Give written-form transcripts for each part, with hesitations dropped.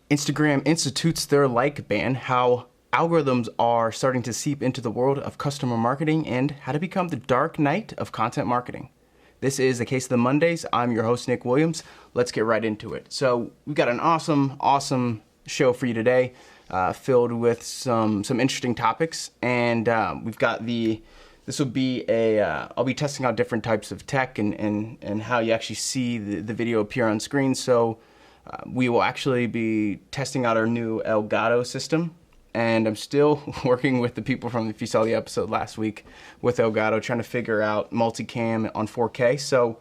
Instagram institutes their like ban, how algorithms are starting to seep into the world of customer marketing, and how to become the dark knight of content marketing. This is the Case of the Mondays. I'm your host, Nick Williams. Let's get right into it. So we've got an awesome show for you today, filled with some interesting topics. And we've got this will be I'll be testing out different types of tech and how you actually see the video appear on screen. So we will actually be testing out our new Elgato system. And I'm still working with the people from, if you saw the episode last week, with Elgato, trying to figure out multicam on 4K. So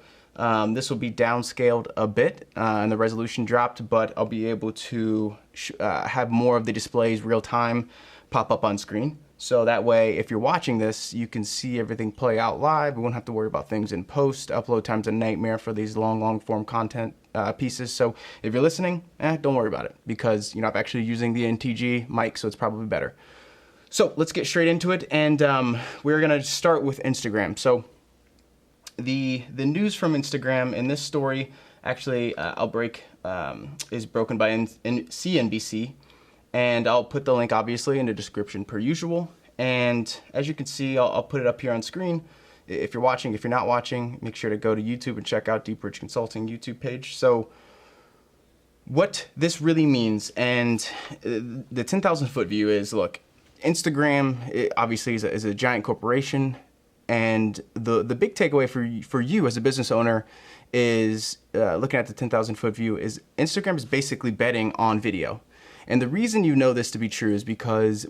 this will be downscaled a bit and the resolution dropped, but I'll be able to have more of the displays real time pop up on screen. So that way, if you're watching this, you can see everything play out live. We won't have to worry about things in post. Upload time's a nightmare for these long form content pieces. So if you're listening, don't worry about it, because I'm actually using the NTG mic, so it's probably better. So let's get straight into it, and we're gonna start with Instagram. So the news from Instagram in this story, actually, is broken by CNBC. And I'll put the link, obviously, in the description per usual. And as you can see, I'll put it up here on screen. If you're watching, if you're not watching, make sure to go to YouTube and check out DeepBridge Consulting YouTube page. So what this really means, and the 10,000 foot view is, look, Instagram obviously is a giant corporation. And the big takeaway for you as a business owner is, looking at the 10,000 foot view, is Instagram is basically betting on video. And the reason you know this to be true is because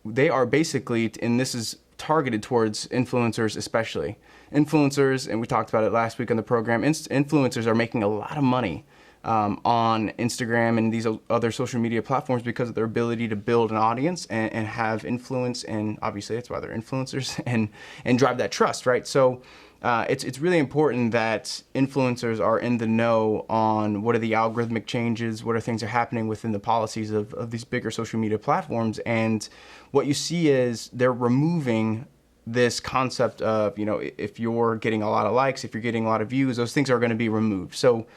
they are basically, and this is targeted towards influencers especially. Influencers, and we talked about it last week on the program, influencers are making a lot of money on Instagram and these other social media platforms because of their ability to build an audience and have influence, and obviously that's why they're influencers, and drive that trust, right? So it's really important that influencers are in the know on what are the algorithmic changes, what are things that are happening within the policies of these bigger social media platforms. And what you see is they're removing this concept of, if you're getting a lot of likes, if you're getting a lot of views, those things are going to be removed. So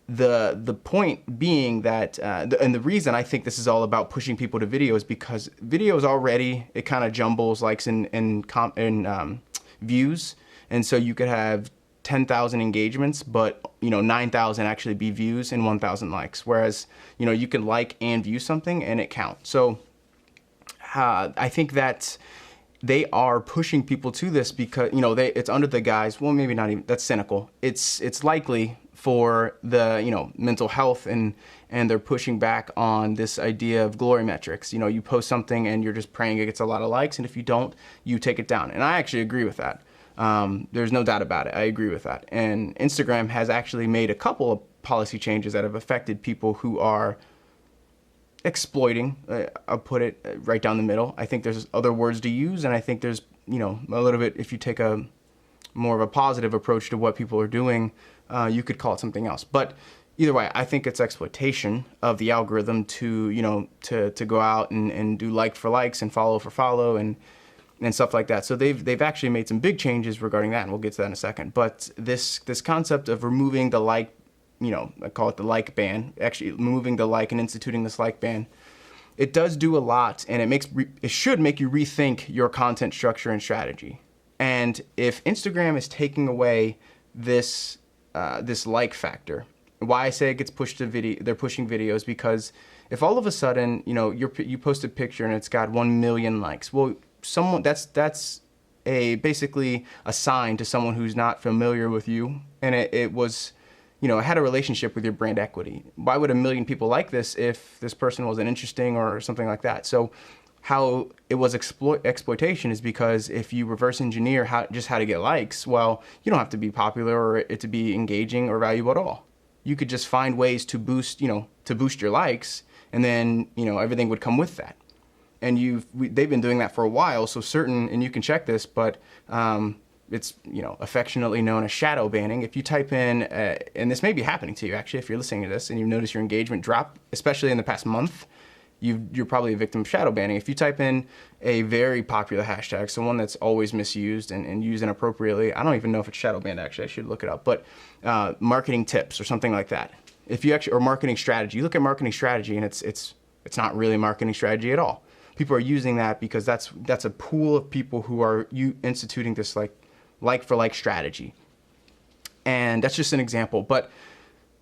the point being that, and the reason I think this is all about pushing people to video is because videos already, it kind of jumbles likes and views. And so you could have 10,000 engagements, but 9,000 actually be views and 1,000 likes. Whereas you can like and view something and it counts. So I think that they are pushing people to this because it's under the guise. Well, maybe not even. That's cynical. It's likely for the mental health, and they're pushing back on this idea of glory metrics. You post something and you're just praying it gets a lot of likes, and if you don't, you take it down. And I actually agree with that. There's no doubt about it. I agree with that. And Instagram has actually made a couple of policy changes that have affected people who are exploiting. I'll put it right down the middle. I think there's other words to use, and I think there's a little bit, if you take a more of a positive approach to what people are doing, you could call it something else. But either way, I think it's exploitation of the algorithm to to go out and do like for likes and follow for follow and stuff like that. So they've actually made some big changes regarding that, and we'll get to that in a second. But this concept of removing the like, I call it the like ban, actually removing the like and instituting this like ban, it does do a lot, and it should make you rethink your content structure and strategy. And if Instagram is taking away this like factor, why I say it gets pushed to video, they're pushing videos, because if all of a sudden you post a picture and it's got 1 million likes, well, that's basically a sign to someone who's not familiar with you, and it was it had a relationship with your brand equity. Why would 1 million people like this if this person wasn't interesting or something like that? So how it was exploitation is because if you reverse engineer how to get likes, well, you don't have to be popular or it to be engaging or valuable at all. You could just find ways to boost your likes, and then everything would come with that. And they've been doing that for a while. So and you can check this, but it's affectionately known as shadow banning. If you type in, and this may be happening to you actually, if you're listening to this and you notice your engagement drop, especially in the past month, you're probably a victim of shadow banning. If you type in a very popular hashtag, so one that's always misused and used inappropriately, I don't even know if it's shadow banned actually, I should look it up, but marketing tips or something like that. if you actually, or marketing strategy, you look at marketing strategy and it's not really marketing strategy at all. People are using that because that's a pool of people who are instituting this like for like strategy. And that's just an example. But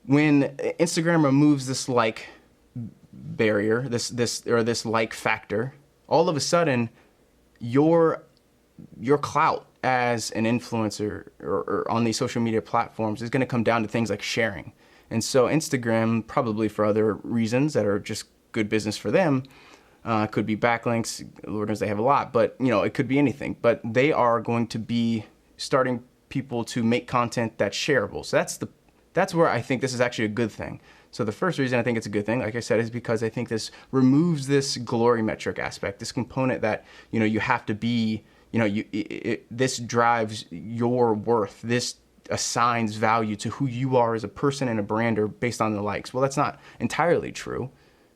when Instagram removes this like barrier, this like factor, all of a sudden your clout as an influencer or on these social media platforms is going to come down to things like sharing. And so Instagram, probably for other reasons that are just good business for them, could be backlinks. Lord knows they have a lot, but it could be anything. But they are going to be starting people to make content that's shareable. So that's where I think this is actually a good thing. So the first reason I think it's a good thing, like I said, is because I think this removes this glory metric aspect, this component that you have to be. This drives your worth. This assigns value to who you are as a person and a brander based on the likes. Well, that's not entirely true,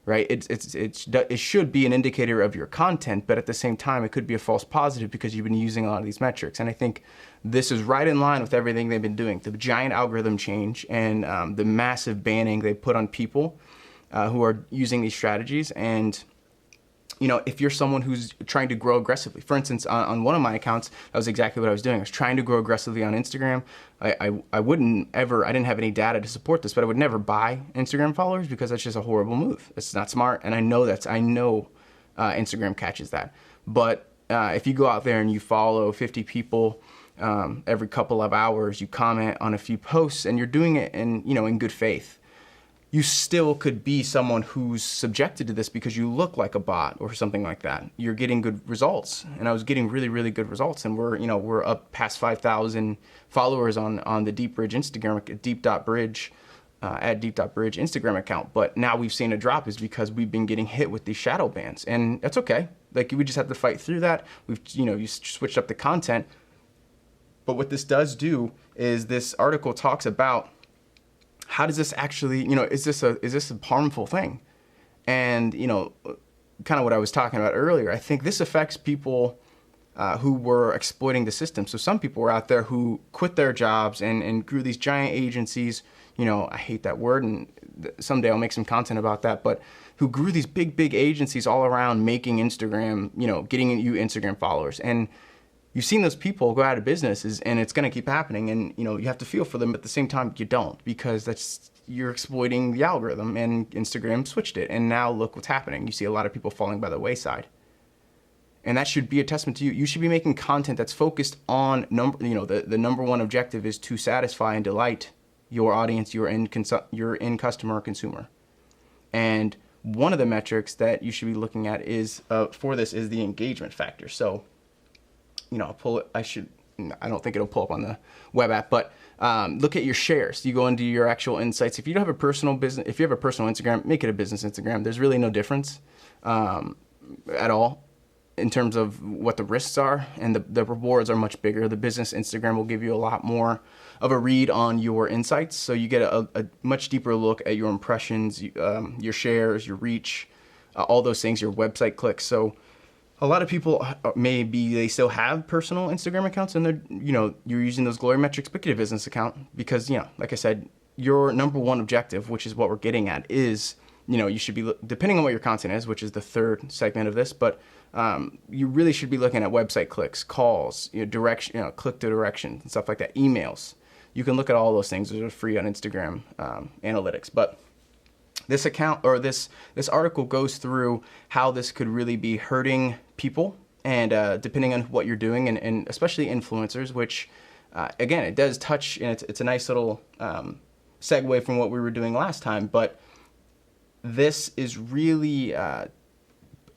right? It should be an indicator of your content, but at the same time, it could be a false positive because you've been using a lot of these metrics. And I think this is right in line with everything they've been doing. The giant algorithm change and the massive banning they put on people who are using these strategies. And if you're someone who's trying to grow aggressively, for instance, on one of my accounts, that was exactly what I was doing. I was trying to grow aggressively on Instagram. I didn't have any data to support this, but I would never buy Instagram followers because that's just a horrible move. It's not smart. And I know Instagram catches that. But if you go out there and you follow 50 people every couple of hours, you comment on a few posts and you're doing it in good faith, you still could be someone who's subjected to this because you look like a bot or something like that. You're getting good results, and I was getting really, really good results, and we're up past 5,000 followers on the DeepBridge Instagram, deep.bridge at deep.bridge Instagram account. But now we've seen a drop is because we've been getting hit with these shadow bans, and that's okay. Like, we just have to fight through that. We've you switched up the content, but what this does do is this article talks about, how does this actually, is this a harmful thing? And, kind of what I was talking about earlier, I think this affects people who were exploiting the system. So some people were out there who quit their jobs and grew these giant agencies. I hate that word, and someday I'll make some content about that, but who grew these big agencies all around making Instagram, getting you Instagram followers. And you've seen those people go out of business, and it's going to keep happening. And, you have to feel for them. But at the same time, you don't, because you're exploiting the algorithm, and Instagram switched it. And now look what's happening. You see a lot of people falling by the wayside. And that should be a testament to you. You should be making content that's focused on the number one objective is to satisfy and delight your audience, your end customer or consumer. And one of the metrics that you should be looking at is for this is the engagement factor. So, pull it. I don't think it'll pull up on the web app, but look at your shares. You go into your actual insights. If you don't have a personal business, if you have a personal Instagram, make it a business Instagram. There's really no difference at all in terms of what the risks are, and the rewards are much bigger. The business Instagram will give you a lot more of a read on your insights. So you get a much deeper look at your impressions, your shares, your reach, all those things, your website clicks. So a lot of people they still have personal Instagram accounts, and they're, you're using those glory metrics, but get a business account because, like I said, your number one objective, which is what we're getting at, is, you should be, depending on what your content is, which is the third segment of this, but you really should be looking at website clicks, calls, direction, click to direction and stuff like that, emails. You can look at all those things. Those are free on Instagram analytics, but this account or this article goes through how this could really be hurting people, and depending on what you're doing, and especially influencers, which again, it does touch, and it's a nice little segue from what we were doing last time, but this is really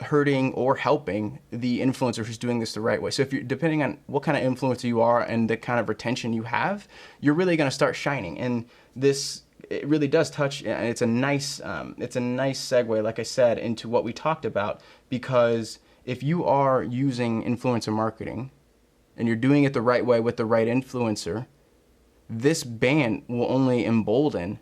hurting or helping the influencer who's doing this the right way. So if you're, depending on what kind of influencer you are and the kind of retention you have, you're really going to start shining. And this, it really does touch, and it's a nice segue, like I said, into what we talked about, because if you are using influencer marketing and you're doing it the right way with the right influencer, this ban will only embolden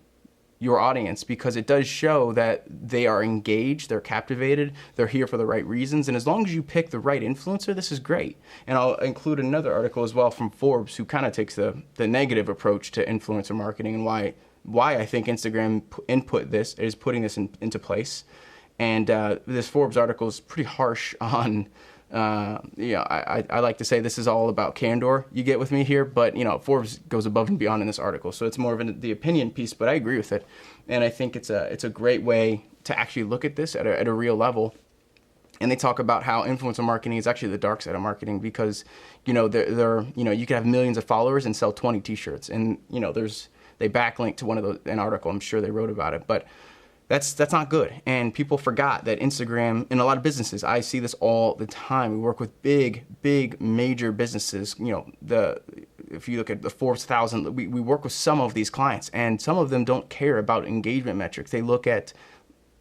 your audience, because it does show that they are engaged, they're captivated, they're here for the right reasons. And as long as you pick the right influencer, this is great. And I'll include another article as well from Forbes, who kind of takes the negative approach to influencer marketing and why why I think Instagram putting this into place. And this Forbes article is pretty harsh on, I like to say this is all about candor, you get with me here, but, Forbes goes above and beyond in this article. So it's more of the opinion piece, but I agree with it. And I think it's a great way to actually look at this at a real level. And they talk about how influencer marketing is actually the dark side of marketing because, you could have millions of followers and sell 20 t-shirts. And, they backlink to an article, I'm sure they wrote about it, but that's not good. And people forgot that Instagram, in a lot of businesses, I see this all the time. We work with big, major businesses. If you look at the Forbes 1000, we work with some of these clients, and some of them don't care about engagement metrics. They look at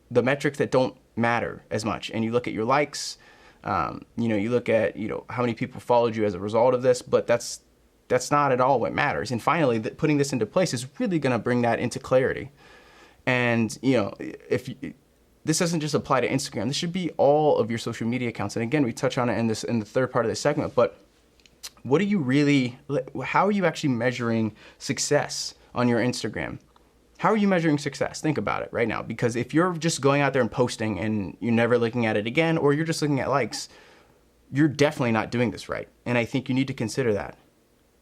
the metrics that don't matter as much. And you look at your likes, you look at, how many people followed you as a result of this, but that's not at all what matters. And finally, putting this into place is really going to bring that into clarity. And, this doesn't just apply to Instagram, this should be all of your social media accounts. And again, we touch on it in the third part of this segment, but how are you actually measuring success on your Instagram? How are you measuring success? Think about it right now, because if you're just going out there and posting and you're never looking at it again, or you're just looking at likes, you're definitely not doing this right. And I think you need to consider that,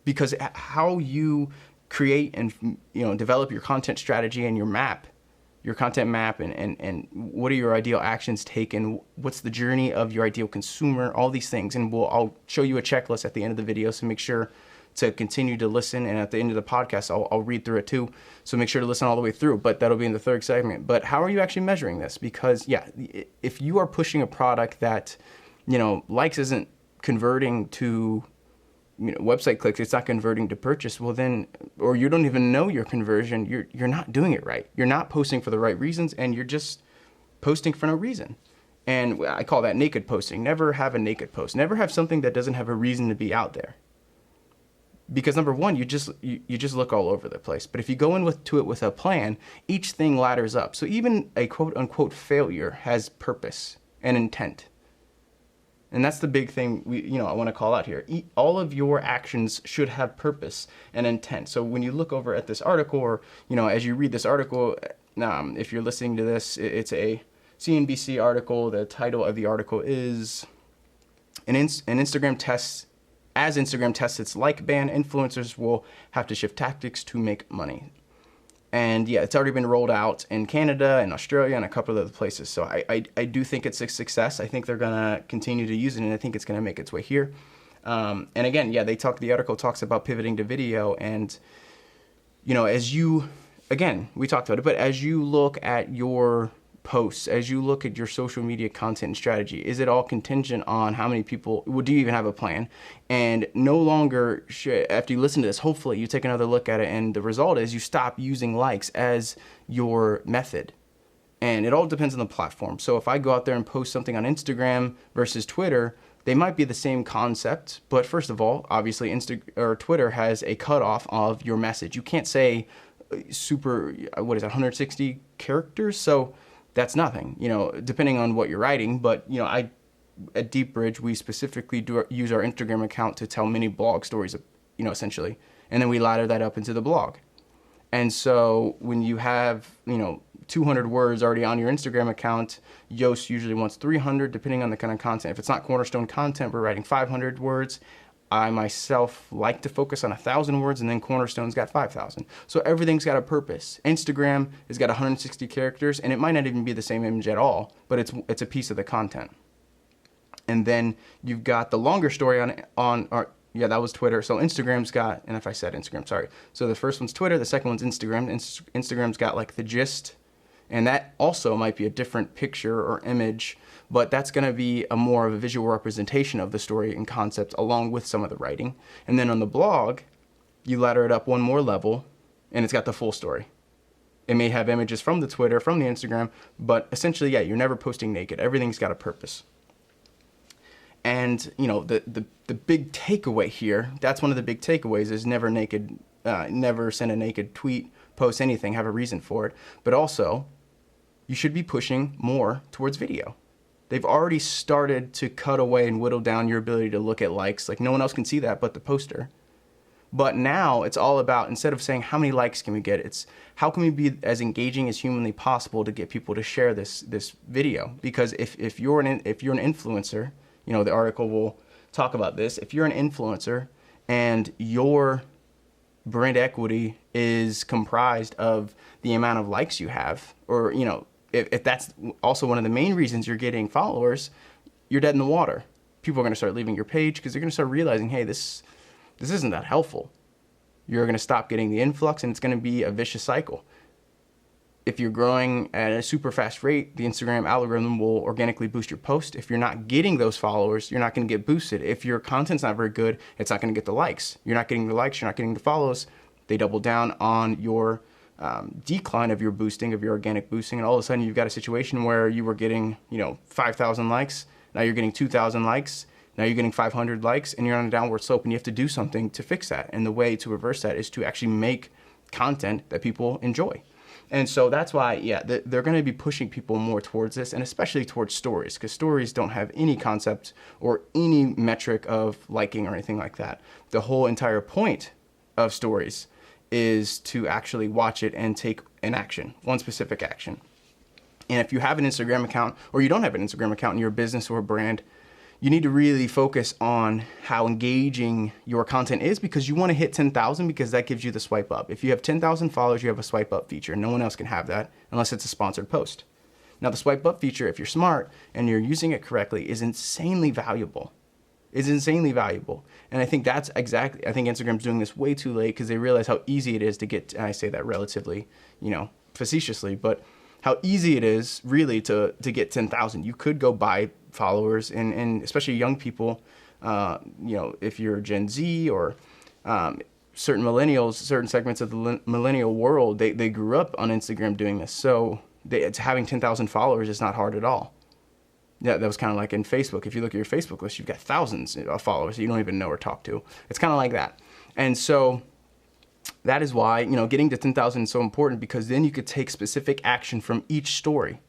because how you create and develop your content strategy and your content map, and what are your ideal actions taken, what's the journey of your ideal consumer, all these things. And I'll show you a checklist at the end of the video, so make sure to continue to listen. And at the end of the podcast, I'll read through it too. So make sure to listen all the way through, but that'll be in the third segment. But how are you actually measuring this? Because if you are pushing a product that, likes isn't converting to, website clicks, it's not converting to purchase, well then, or you don't even know your conversion, you're not doing it right. You're not posting for the right reasons, and you're just posting for no reason. And I call that naked posting. Never have a naked post. Never have something that doesn't have a reason to be out there. Because number one, you just look all over the place. But if you go to it with a plan, each thing ladders up. So even a quote unquote failure has purpose and intent. And that's the big thing I want to call out here. All of your actions should have purpose and intent. So when you look over at this article, or as you read this article, if you're listening to this, it's a CNBC article. The title of the article is Instagram tests its like ban, influencers will have to shift tactics to make money. And it's already been rolled out in Canada and Australia and a couple of other places. So I do think it's a success. I think they're going to continue to use it, and I think it's going to make its way here. And again, the article talks about pivoting to video. And, we talked about it, but as you look at your posts, as you look at your social media content and strategy, is it all contingent on how many people, do you even have a plan? And no longer after you listen to this, hopefully you take another look at it, and the result is you stop using likes as your method. And it all depends on the platform. So if I go out there and post something on Instagram versus Twitter, they might be the same concept, but first of all, obviously Twitter has a cutoff of your message. You can't say 160 characters? So that's nothing, depending on what you're writing. But, at DeepBridge, we specifically use our Instagram account to tell mini blog stories, essentially. And then we ladder that up into the blog. And so when you have, 200 words already on your Instagram account, Yoast usually wants 300, depending on the kind of content. If it's not cornerstone content, we're writing 500 words. I myself like to focus on 1,000 words, and then Cornerstone's got 5,000. So everything's got a purpose. Instagram has got 160 characters, and it might not even be the same image at all, but it's a piece of the content. And then you've got the longer story that was Twitter. So Instagram's got, and if I said Instagram, sorry. So the first one's Twitter, the second one's Instagram. Instagram's got like the gist, and that also might be a different picture or image, but that's going to be a more of a visual representation of the story and concept along with some of the writing. And then on the blog, you ladder it up one more level, and it's got the full story. It may have images from the Twitter, from the Instagram, but essentially, you're never posting naked. Everything's got a purpose. And, the big takeaway here, that's one of the big takeaways, is never send a naked tweet, post anything, have a reason for it. But also, you should be pushing more towards video. They've already started to cut away and whittle down your ability to look at likes. Like, no one else can see that but the poster. But now it's all about, instead of saying how many likes can we get, it's how can we be as engaging as humanly possible to get people to share this video. Because if you're an influencer, the article will talk about this. If you're an influencer and your brand equity is comprised of the amount of likes you have, or if that's also one of the main reasons you're getting followers, you're dead in the water. People are going to start leaving your page because they're going to start realizing, hey, this isn't that helpful. You're going to stop getting the influx, and it's going to be a vicious cycle. If you're growing at a super fast rate, the Instagram algorithm will organically boost your post. If you're not getting those followers, you're not going to get boosted. If your content's not very good, it's not going to get the likes. You're not getting the likes, you're not getting the follows. They double down on your decline of your boosting, of your organic boosting, and all of a sudden you've got a situation where you were getting 5,000 likes, now you're getting 2,000 likes, now you're getting 500 likes, and you're on a downward slope, and you have to do something to fix that. And the way to reverse that is to actually make content that people enjoy. And so that's why, they're going to be pushing people more towards this, and especially towards stories, because stories don't have any concept or any metric of liking or anything like that. The whole entire point of stories is to actually watch it and take an action, one specific action. And if you have an Instagram account, or you don't have an Instagram account in your business or brand, you need to really focus on how engaging your content is, because you want to hit 10,000, because that gives you the swipe up. If you have 10,000 followers, you have a swipe up feature. No one else can have that unless it's a sponsored post. Now, the swipe up feature, if you're smart and you're using it correctly, is insanely valuable. And I think I think Instagram's doing this way too late, because they realize how easy it is to get, and I say that relatively, facetiously, but how easy it is really to get 10,000. You could go buy followers, and especially young people, if you're Gen Z or certain millennials, certain segments of the millennial world, they grew up on Instagram doing this. So having 10,000 followers is not hard at all. Yeah, that was kind of like in Facebook. If you look at your Facebook list, you've got thousands of followers that you don't even know or talk to. It's kind of like that. And so that is why, getting to 10,000 is so important, because then you could take specific action from each story.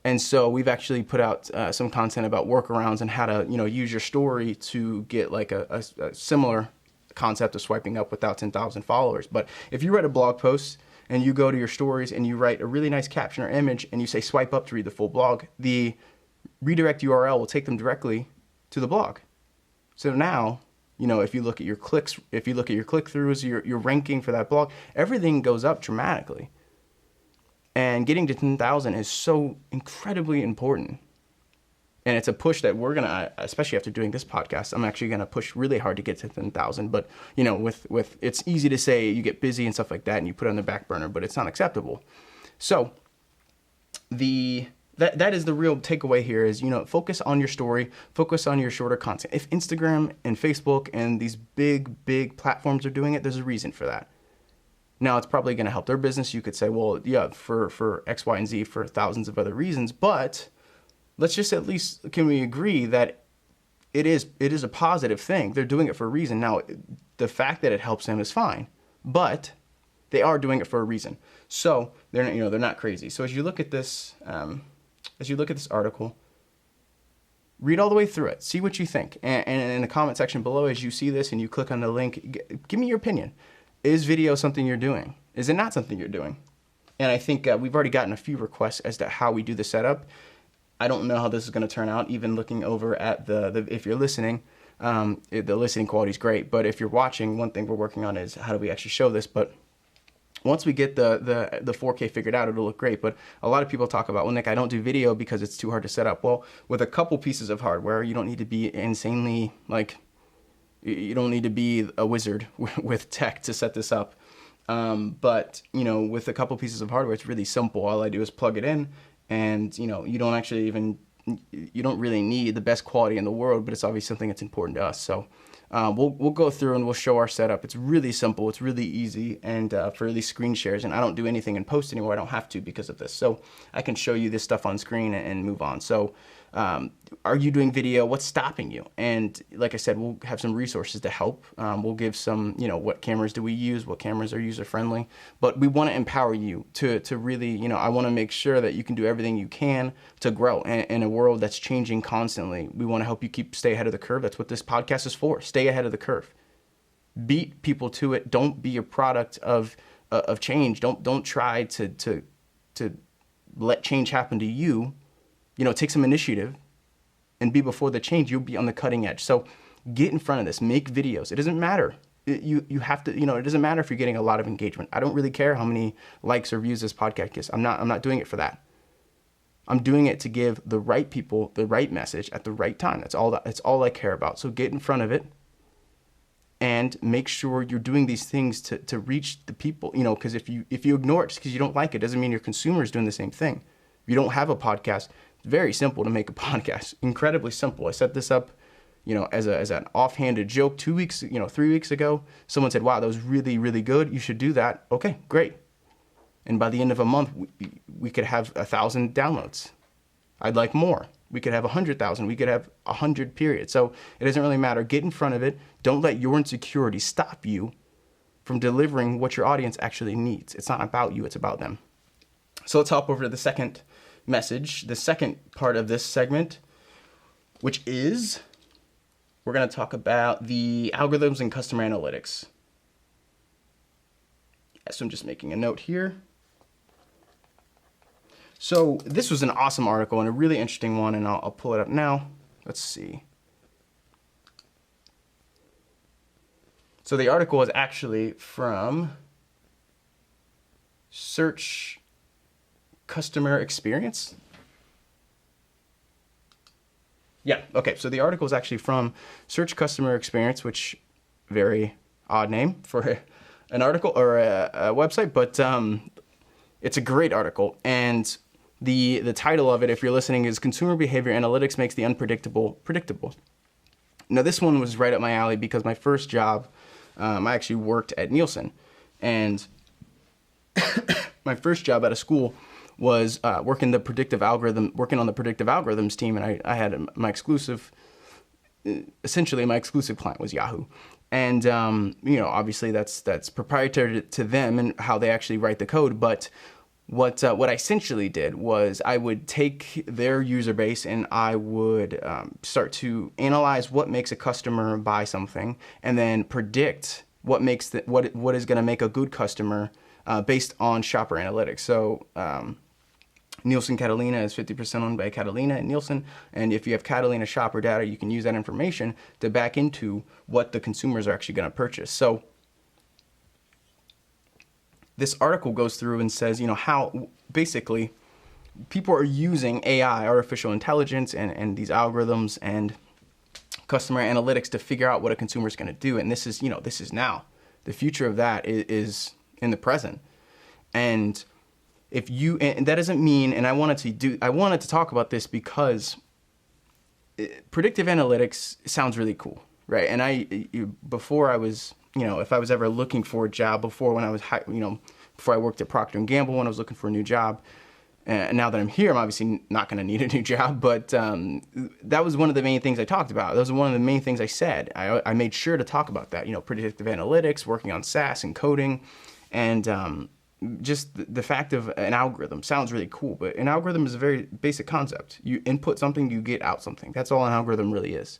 And so we've actually put out some content about workarounds and how to, use your story to get like a similar concept of swiping up without 10,000 followers. But if you write a blog post and you go to your stories and you write a really nice caption or image and you say swipe up to read the full blog, the redirect URL will take them directly to the blog. So now, if you look at your clicks, if you look at your click-throughs, your ranking for that blog, everything goes up dramatically. And getting to 10,000 is so incredibly important. And it's a push that we're going to, especially after doing this podcast, I'm actually going to push really hard to get to 10,000. But, with it's easy to say you get busy and stuff like that and you put it on the back burner, but it's not acceptable. So that is the real takeaway here is, focus on your story, focus on your shorter content. If Instagram and Facebook and these big platforms are doing it, there's a reason for that. Now, it's probably going to help their business. You could say, well, yeah, for X, Y, and Z, for thousands of other reasons. But let's just at least, can we agree that it is a positive thing? They're doing it for a reason. Now, the fact that it helps them is fine, but they are doing it for a reason. So they're not crazy. So as you look at this article, read all the way through it. See what you think. And in the comment section below, as you see this and you click on the link, give me your opinion. Is video something you're doing? Is it not something you're doing? And I think we've already gotten a few requests as to how we do the setup. I don't know how this is going to turn out, even looking over at the if you're listening, the listening quality is great. But if you're watching, one thing we're working on is how do we actually show this. But once we get the 4K figured out, it'll look great. But a lot of people talk about, well, Nick, I don't do video because it's too hard to set up. Well, with a couple pieces of hardware, you don't need to be insanely, you don't need to be a wizard with tech to set this up. But, with a couple pieces of hardware, it's really simple. All I do is plug it in, and, you don't really need the best quality in the world, but it's obviously something that's important to us. So we'll go through and we'll show our setup. It's really simple. It's really easy. And for these screen shares, and I don't do anything in post anymore. I don't have to because of this. So I can show you this stuff on screen and move on. So are you doing video? What's stopping you? And like I said, we'll have some resources to help. We'll give some, what cameras do we use? What cameras are user friendly? But we want to empower you to really, I want to make sure that you can do everything you can to grow in a world that's changing constantly. We want to help you stay ahead of the curve. That's what this podcast is for. Stay ahead of the curve. beat people to it. Don't be a product of change. Don't try to let change happen to you. Take some initiative and be before the change. You'll be on the cutting edge. So get in front of this. Make videos. It doesn't matter. You have to, it doesn't matter if you're getting a lot of engagement. I don't really care how many likes or views this podcast gets. I'm not doing it for that. I'm doing it to give the right people the right message at the right time. That's all I care about. So get in front of it and make sure you're doing these things to reach the people, because if you ignore it just because you don't like it, doesn't mean your consumer is doing the same thing. If you don't have a podcast, it's very simple to make a podcast. Incredibly simple. I set this up as an offhanded joke 3 weeks ago. Someone said, wow, that was really, really good. You should do that. Okay, great. And by the end of a month, we could have 1,000 downloads. I'd like more. We could have 100,000. We could have 100, period. So it doesn't really matter. Get in front of it. Don't let your insecurity stop you from delivering what your audience actually needs. It's not about you. It's about them. So let's hop over to the second message, the second part of this segment, which is we're going to talk about the algorithms and customer analytics. So I'm just making a note here. So this was an awesome article and a really interesting one, and I'll pull it up now. Let's see. So the article is actually from Search Customer Experience. Yeah, okay. So the article is actually from Search Customer Experience, which very odd name for an article or a website, but it's a great article. And the title of it, if you're listening, is Consumer Behavior Analytics Makes the Unpredictable Predictable. Now, this one was right up my alley because my first job, I actually worked at Nielsen. And my first job out of school was working on the predictive algorithms team. And I had essentially my exclusive client was Yahoo. And, obviously that's proprietary to them and how they actually write the code. But what I essentially did was I would take their user base and I would start to analyze what makes a customer buy something, and then predict what is going to make a good customer based on shopper analytics. So Nielsen Catalina is 50% owned by Catalina and Nielsen, and if you have Catalina shopper data, you can use that information to back into what the consumers are actually going to purchase. So this article goes through and says, how basically people are using AI, artificial intelligence, and these algorithms and customer analytics to figure out what a consumer is going to do. And this is now. The future of that is in the present. And and that doesn't mean, and I wanted to talk about this because predictive analytics sounds really cool, right? And before I was, if I was ever looking for a job, before I worked at Procter & Gamble when I was looking for a new job, and now that I'm here, I'm obviously not going to need a new job, but that was one of the main things I talked about. That was one of the main things I said. I made sure to talk about that, predictive analytics, working on SaaS and coding, and just the fact of an algorithm sounds really cool, but an algorithm is a very basic concept. You input something, you get out something. That's all an algorithm really is.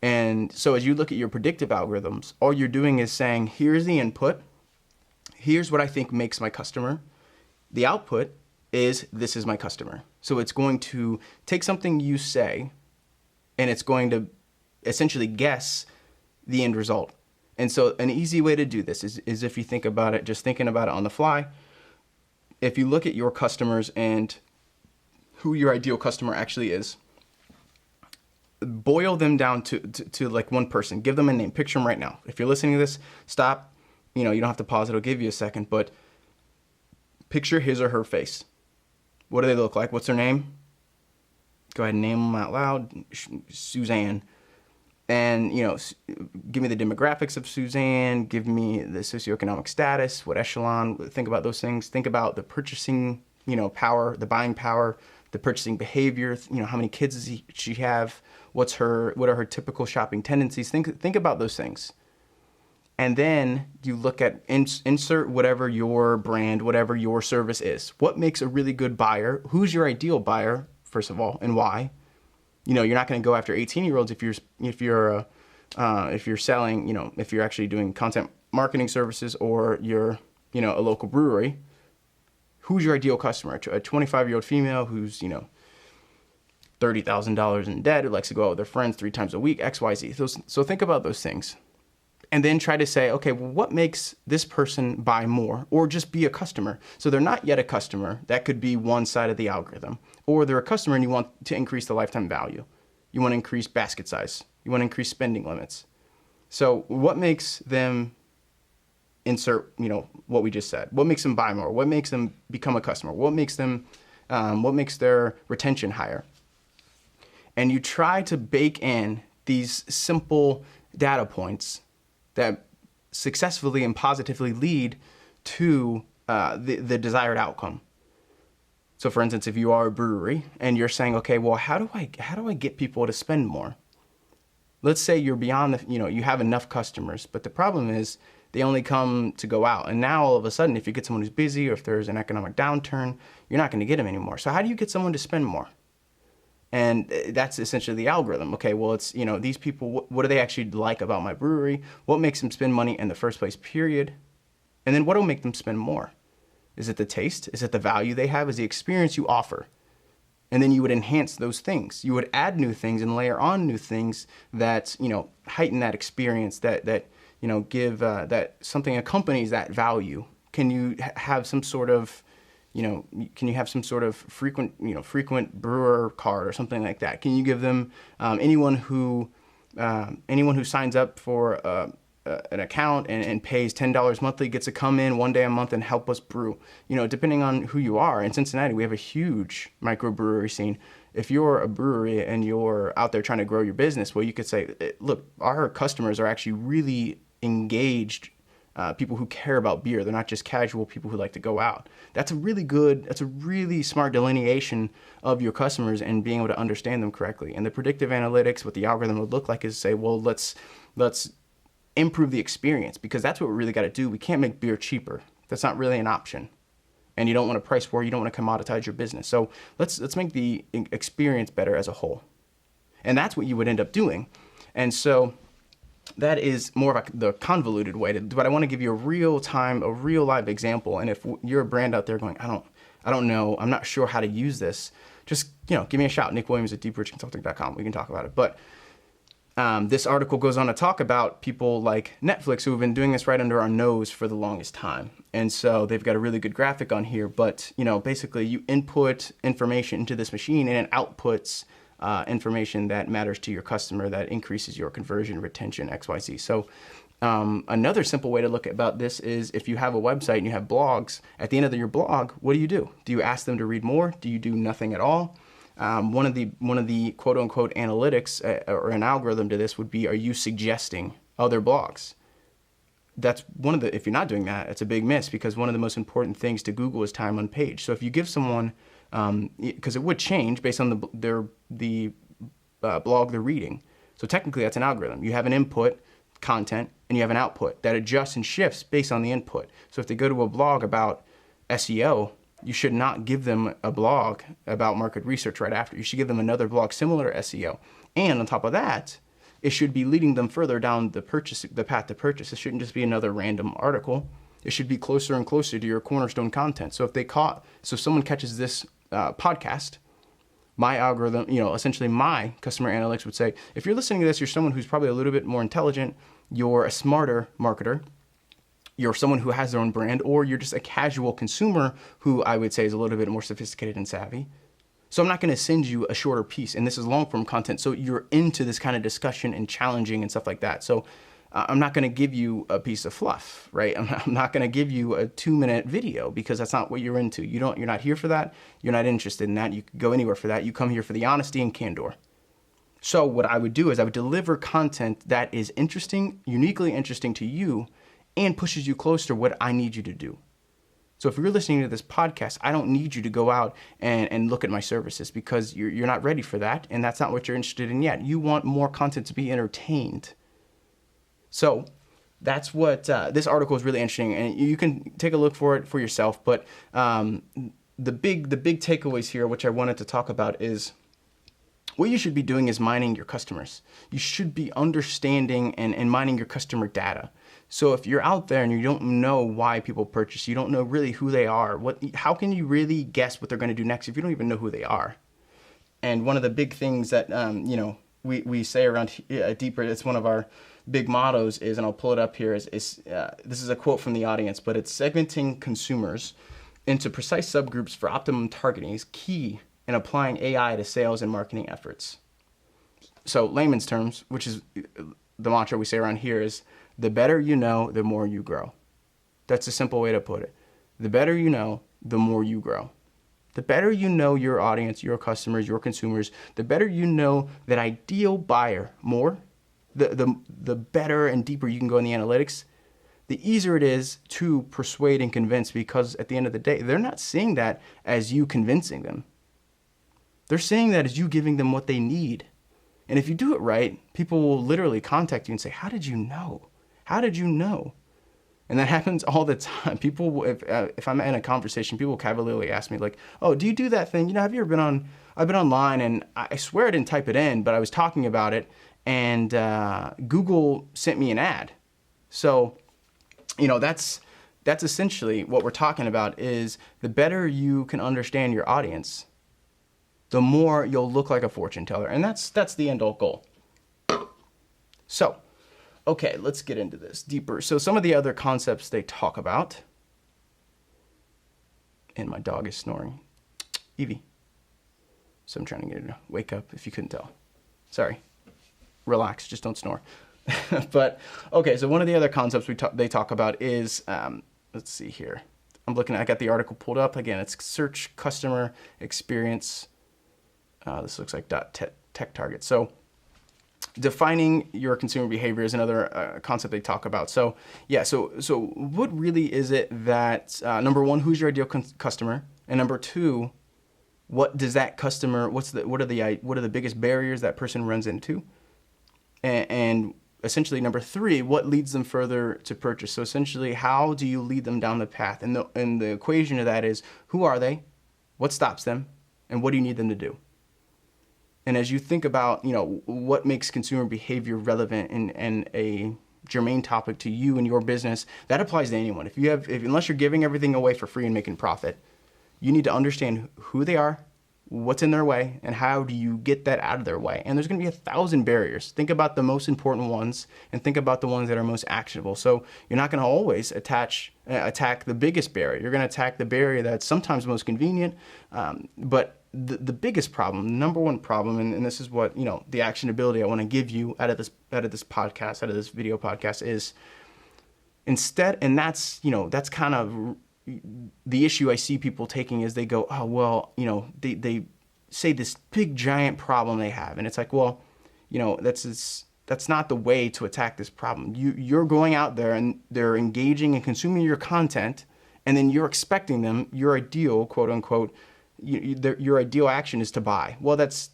And so as you look at your predictive algorithms, all you're doing is saying, here's the input, here's what I think makes my customer. The output is, this is my customer. So it's going to take something you say, and it's going to essentially guess the end result. And so an easy way to do this is if you think about it, just thinking about it on the fly. If you look at your customers and who your ideal customer actually is, boil them down to like one person. Give them a name. Picture them right now. If you're listening to this, stop. You don't have to pause. It'll give you a second. But picture his or her face. What do they look like? What's their name? Go ahead and name them out loud. Suzanne. And, give me the demographics of Suzanne, give me the socioeconomic status, what echelon, think about those things. Think about the purchasing, power, the buying power, the purchasing behavior, how many kids does she have, what are her typical shopping tendencies. Think about those things. And then you look at insert whatever your brand, whatever your service is. What makes a really good buyer? Who's your ideal buyer, first of all, and why? You're not going to go after 18-year-olds if you're if you're selling, if you're actually doing content marketing services, or you're, a local brewery, who's your ideal customer? A 25-year-old female who's, $30,000 in debt, who likes to go out with their friends 3 times a week, XYZ. So think about those things. And then try to say, okay, well, what makes this person buy more or just be a customer? So they're not yet a customer. That could be one side of the algorithm. Or they're a customer and you want to increase the lifetime value. You want to increase basket size. You want to increase spending limits. So what makes them insert, what we just said? What makes them buy more? What makes them become a customer? What makes their retention higher? And you try to bake in these simple data points that successfully and positively lead to the desired outcome. So for instance, if you are a brewery and you're saying, okay, well, how do I get people to spend more? Let's say you're beyond you have enough customers, but the problem is they only come to go out. And now all of a sudden, if you get someone who's busy, or if there's an economic downturn, you're not going to get them anymore. So how do you get someone to spend more? And that's essentially the algorithm. Okay, well, it's, these people, what do they actually like about my brewery? What makes them spend money in the first place, period? And then what will make them spend more? Is it the taste? Is it the value they have? Is the experience you offer? And then you would enhance those things. You would add new things and layer on new things that, heighten that experience, that give, that something accompanies that value. Can you have some sort of frequent brewer card or something like that? Can you give them anyone who signs up for an account and pays $10 monthly gets to come in one day a month and help us brew? Depending on who you are. In Cincinnati, we have a huge microbrewery scene. If you're a brewery and you're out there trying to grow your business, well, you could say, look, our customers are actually really engaged people who care about beer. They're not just casual people who like to go out. That's a really smart delineation of your customers and being able to understand them correctly. And the predictive analytics, what the algorithm would look like, is say, well, let's improve the experience, because that's what we really got to do. We can't make beer cheaper. That's not really an option. And you don't want to price war. You don't want to commoditize your business. So let's make the experience better as a whole. And that's what you would end up doing. And so that is more of the convoluted way but I want to give you a real live example. And if you're a brand out there going, I don't know, I'm not sure how to use this, just, give me a shout. Nick Williams at DeepBridgeConsulting.com. We can talk about it. But this article goes on to talk about people like Netflix who have been doing this right under our nose for the longest time. And so they've got a really good graphic on here, but, basically you input information into this machine and it outputs information that matters to your customer, that increases your conversion, retention, XYZ. So another simple way to look about this is, if you have a website and you have blogs, at the end of your blog, what do? Do you ask them to read more? Do you do nothing at all? One of the quote unquote analytics or an algorithm to this would be, are you suggesting other blogs? That's if you're not doing that, it's a big miss, because one of the most important things to Google is time on page. So if you give someone, because it would change based on the blog they're reading. So technically that's an algorithm. You have an input, content, and you have an output that adjusts and shifts based on the input. So if they go to a blog about SEO, you should not give them a blog about market research right after. You should give them another blog similar to SEO. And on top of that, it should be leading them further down the path to purchase. It shouldn't just be another random article. It should be closer and closer to your cornerstone content. So if someone catches this podcast, my algorithm, essentially my customer analytics would say, if you're listening to this, you're someone who's probably a little bit more intelligent, you're a smarter marketer, you're someone who has their own brand, or you're just a casual consumer who I would say is a little bit more sophisticated and savvy. So I'm not going to send you a shorter piece, and this is long form content. So you're into this kind of discussion and challenging and stuff like that. So I'm not going to give you a piece of fluff, right? I'm not going to give you a 2-minute video, because that's not what you're into. You're not here for that. You're not interested in that. You could go anywhere for that. You come here for the honesty and candor. So what I would do is I would deliver content that is interesting, uniquely interesting to you, and pushes you closer to what I need you to do. So if you're listening to this podcast, I don't need you to go out and look at my services, because you're not ready for that, and that's not what you're interested in yet. You want more content to be entertained. So that's what this article is really interesting, and you can take a look for it for yourself. But the big takeaways here, which I wanted to talk about, is what you should be doing is mining your customers. You should be understanding and mining your customer data. So if you're out there and you don't know why people purchase, you don't know really who they are, how can you really guess what they're going to do next if you don't even know who they are? And one of the big things that, we say around DeepBridge, it's one of our big mottos is, and I'll pull it up here, is this is a quote from the audience, but it's segmenting consumers into precise subgroups for optimum targeting is key in applying AI to sales and marketing efforts. So layman's terms, which is the mantra we say around here, is the better you know, the more you grow. That's a simple way to put it. The better you know, the more you grow. The better you know your audience, your customers, your consumers, the better you know that ideal buyer more, the better and deeper you can go in the analytics, the easier it is to persuade and convince, because at the end of the day, they're not seeing that as you convincing them. They're seeing that as you giving them what they need. And if you do it right, people will literally contact you and say, how did you know? How did you know? And that happens all the time. People, if I'm in a conversation, people cavalierly ask me like, oh, do you do that thing? Have you ever been on, I've been online and I swear I didn't type it in, but I was talking about it and Google sent me an ad. So, that's essentially what we're talking about is the better you can understand your audience, the more you'll look like a fortune teller. And that's the end all goal. So, okay, let's get into this deeper. So some of the other concepts they talk about, and my dog is snoring. Evie. So I'm trying to get her to wake up if you couldn't tell. Sorry. Relax, just don't snore. But, okay, so one of the other concepts they talk about is, let's see here. I got the article pulled up. Again, it's search customer experience. This looks like tech target. So defining your consumer behavior is another concept they talk about. So yeah, so what really is it that, number one, who's your ideal customer? And number two, what does that customer, what are the biggest barriers that person runs into? And essentially number three, what leads them further to purchase? So essentially, how do you lead them down the path? And the equation of that is, who are they? What stops them? And what do you need them to do? And as you think about, what makes consumer behavior relevant and a germane topic to you and your business, that applies to anyone. Unless you're giving everything away for free and making profit, you need to understand who they are, what's in their way, and how do you get that out of their way. And there's going to be 1,000 barriers. Think about the most important ones and think about the ones that are most actionable. So you're not going to always attack the biggest barrier. You're going to attack the barrier that's sometimes most convenient, but the biggest problem, the number one problem, and this is what, the actionability I want to give you out of this podcast, out of this video podcast is instead, and that's kind of the issue I see people taking is they go, oh, well, they say this big giant problem they have. And it's like, well, that's not the way to attack this problem. You're going out there and they're engaging and consuming your content, and then you're expecting them, your ideal, quote unquote, your ideal action is to buy. Well, that's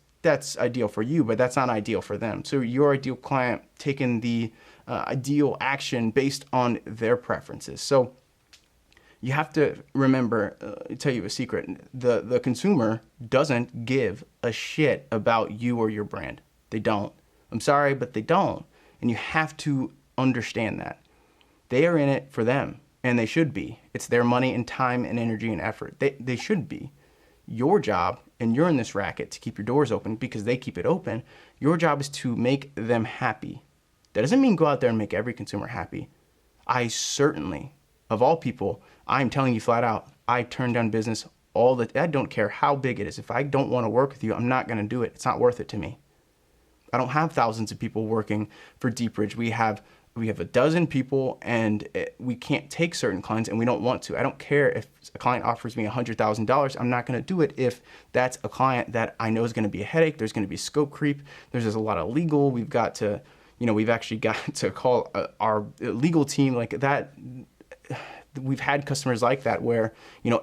ideal for you, but that's not ideal for them. So your ideal client taking the ideal action based on their preferences. So you have to remember, I'll tell you a secret, the consumer doesn't give a shit about you or your brand. They don't. I'm sorry, but they don't. And you have to understand that. They are in it for them, and they should be. It's their money and time and energy and effort. They should be. Your job, and you're in this racket to keep your doors open because they keep it open, your job is to make them happy. That doesn't mean go out there and make every consumer happy. I certainly, of all people, I'm telling you flat out, I turn down business I don't care how big it is. If I don't want to work with you, I'm not going to do it. It's not worth it to me. I don't have thousands of people working for DeepBridge. We have a dozen people, and we can't take certain clients, and we don't want to. I don't care if a client offers me $100,000. I'm not going to do it if that's a client that I know is going to be a headache. There's going to be scope creep. There's a lot of legal. We've got to, we've actually got to call our legal team like that. We've had customers like that where,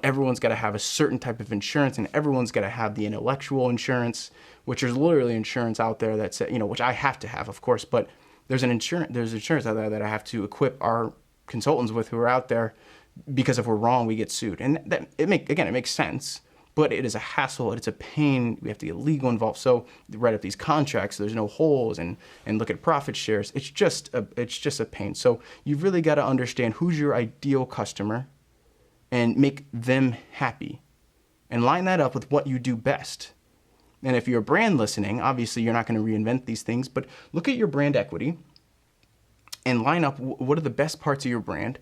everyone's got to have a certain type of insurance, and everyone's got to have the intellectual insurance, which is literally insurance out there that's, which I have to have, of course, but there's insurance out there that I have to equip our consultants with who are out there, because if we're wrong, we get sued. And it makes sense, but it is a hassle, it's a pain. We have to get legal involved. So write up these contracts, so there's no holes, and look at profit shares. It's just a pain. So you've really got to understand who's your ideal customer and make them happy, and line that up with what you do best. And if you're a brand listening, obviously you're not going to reinvent these things, but look at your brand equity and line up what are the best parts of your brand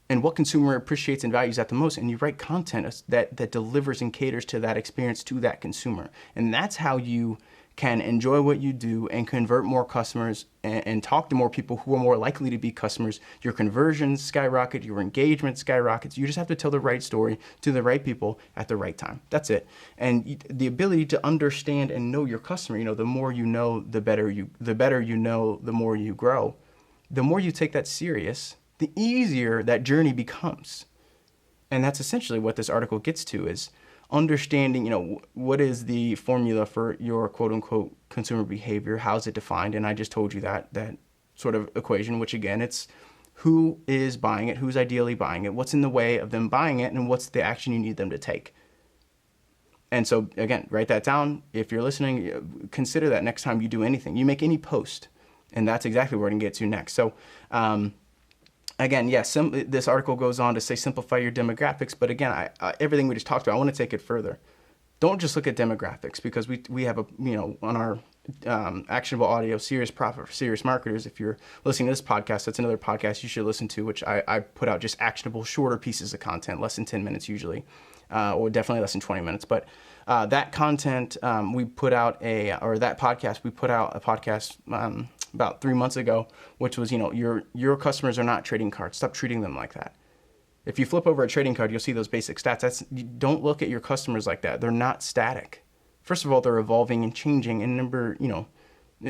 and what consumer appreciates and values that the most. And you write content that delivers and caters to that experience to that consumer. And that's how you can enjoy what you do and convert more customers and talk to more people who are more likely to be customers. Your conversions skyrocket, your engagement skyrockets. You just have to tell the right story to the right people at the right time. That's it. And the ability to understand and know your customer, the more you know, the better you know, the more you grow. The more you take that serious, the easier that journey becomes. And that's essentially what this article gets to, is understanding, what is the formula for your quote unquote consumer behavior? How's it defined? And I just told you that sort of equation, which again, it's who is buying it, who's ideally buying it, what's in the way of them buying it, and what's the action you need them to take. And so again, write that down. If you're listening, consider that next time you do anything, you make any post, and that's exactly what we're gonna get to next. So, again, yes, this article goes on to say simplify your demographics, but again, everything we just talked about, I want to take it further. Don't just look at demographics, because we have on our Actionable Audio Serious Profit for Serious Marketers. If you're listening to this podcast, that's another podcast you should listen to, which I put out just actionable, shorter pieces of content, less than 10 minutes usually, or definitely less than 20 minutes. But that content that podcast, we put out a podcast about 3 months ago, which was, your customers are not trading cards. Stop treating them like that. If you flip over a trading card, you'll see those basic stats. Don't look at your customers like that. They're not static. First of all, they're evolving and changing. And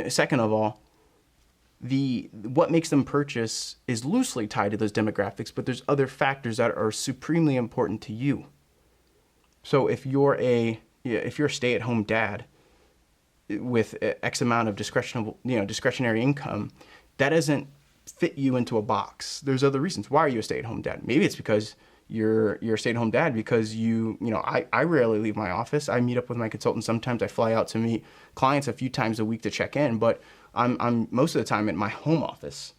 second of all, what makes them purchase is loosely tied to those demographics, but there's other factors that are supremely important to you. So if you're a stay-at-home dad with X amount of discretionary income, that doesn't fit you into a box. There's other reasons. Why are you a stay-at-home dad? Maybe it's because you're a stay-at-home dad because I rarely leave my office. I meet up with my consultant. Sometimes I fly out to meet clients a few times a week to check in, but I'm most of the time at my home office.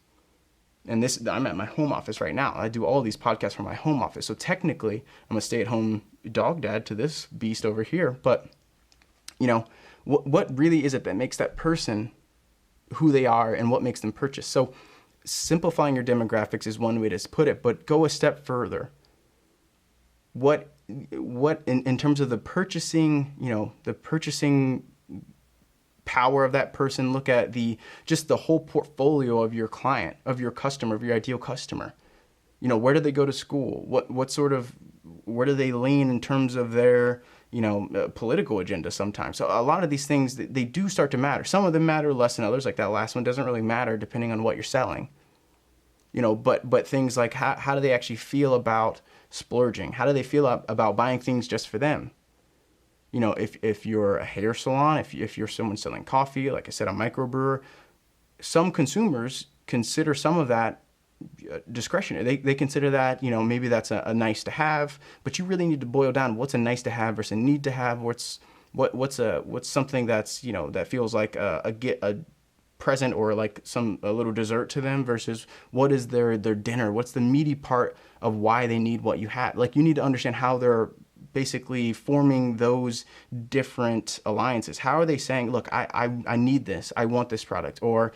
And I'm at my home office right now. I do all these podcasts from my home office. So technically, I'm a stay-at-home dog dad to this beast over here. But, what really is it that makes that person who they are and what makes them purchase? So simplifying your demographics is one way to put it, but go a step further. What in terms of the purchasing power of that person, look at the whole portfolio of your client, of your customer, of your ideal customer. Where do they go to school? Where do they lean in terms of their political agenda sometimes? So a lot of these things, they do start to matter. Some of them matter less than others. Like that last one doesn't really matter depending on what you're selling. But things like how do they actually feel about splurging? How do they feel about buying things just for them? If you're a hair salon, if you're someone selling coffee, like I said, a microbrewer, some consumers consider some of that discretionary. They consider that, maybe that's a nice to have, but you really need to boil down what's a nice to have versus a need to have. What's something that's, that feels like a present or like a little dessert to them versus what is their dinner? What's the meaty part of why they need what you have? Like, you need to understand how they're basically forming those different alliances. How are they saying, look, I need this, I want this product, or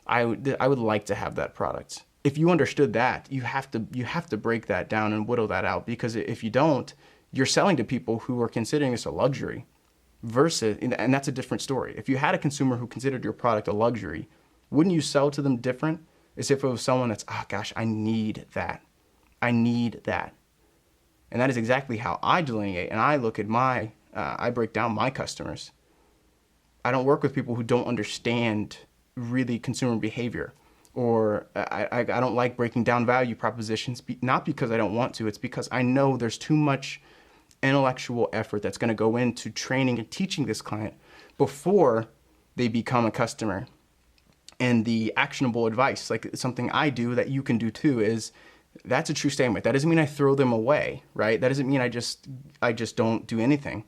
I would like to have that product. If you understood that, you have to break that down and whittle that out, because if you don't, you're selling to people who are considering this a luxury versus, and that's a different story. If you had a consumer who considered your product a luxury, wouldn't you sell to them different as if it was someone that's, oh gosh, I need that. And that is exactly how I delineate and I look at I break down my customers. I don't work with people who don't understand really consumer behavior, or I don't like breaking down value propositions, not because I don't want to, it's because I know there's too much intellectual effort that's going to go into training and teaching this client before they become a customer. And the actionable advice, like something I do that you can do too, is That's a true statement. That doesn't mean I throw them away, right? That doesn't mean I just don't do anything.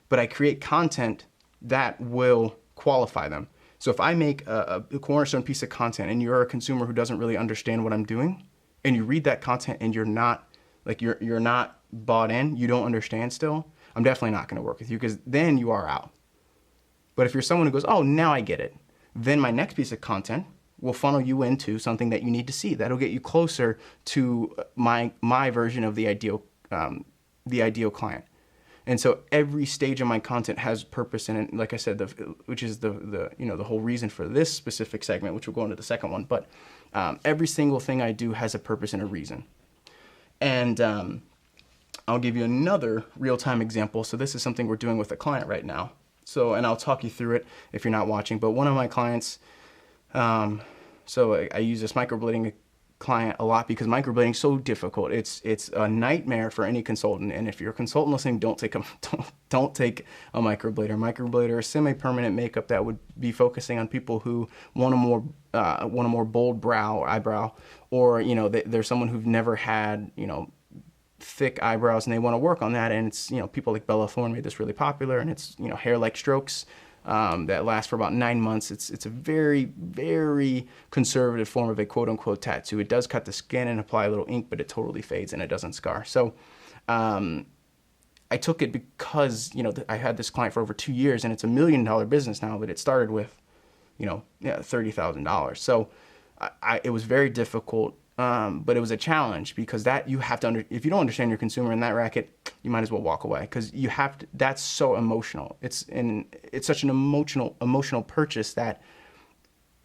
But I create content that will qualify them. So if I make a cornerstone piece of content and you're a consumer who doesn't really understand what I'm doing, and you read that content and you're not bought in, you don't understand still, I'm definitely not going to work with you, because then you are out. But if you're someone who goes, oh, now I get it, then my next piece of content will funnel you into something that you need to see. That'll get you closer to my version of the ideal client. And so every stage of my content has purpose in it. Like I said, which is the whole reason for this specific segment, which we'll go into the second one. But every single thing I do has a purpose and a reason. And I'll give you another real-time example. So this is something we're doing with a client right now. And I'll talk you through it if you're not watching. But one of my clients, so I use this microblading client a lot because microblading is so difficult. It's a nightmare for any consultant. And if you're a consultant listening, don't take a microblader. Microblader is semi-permanent makeup that would be focusing on people who want a more bold brow or eyebrow, or there's someone who've never had thick eyebrows and they want to work on that. And it's people like Bella Thorne made this really popular, and it's hair like strokes that last for about 9 months. It's a very, very conservative form of a quote unquote tattoo. It does cut the skin and apply a little ink, but it totally fades and it doesn't scar. So I took it because I had this client for over 2 years, and it's $1 million business now, but it started with $30,000. So it was very difficult. But it was a challenge because you have to if you don't understand your consumer in that racket, you might as well walk away, because that's so emotional. It's such an emotional purchase that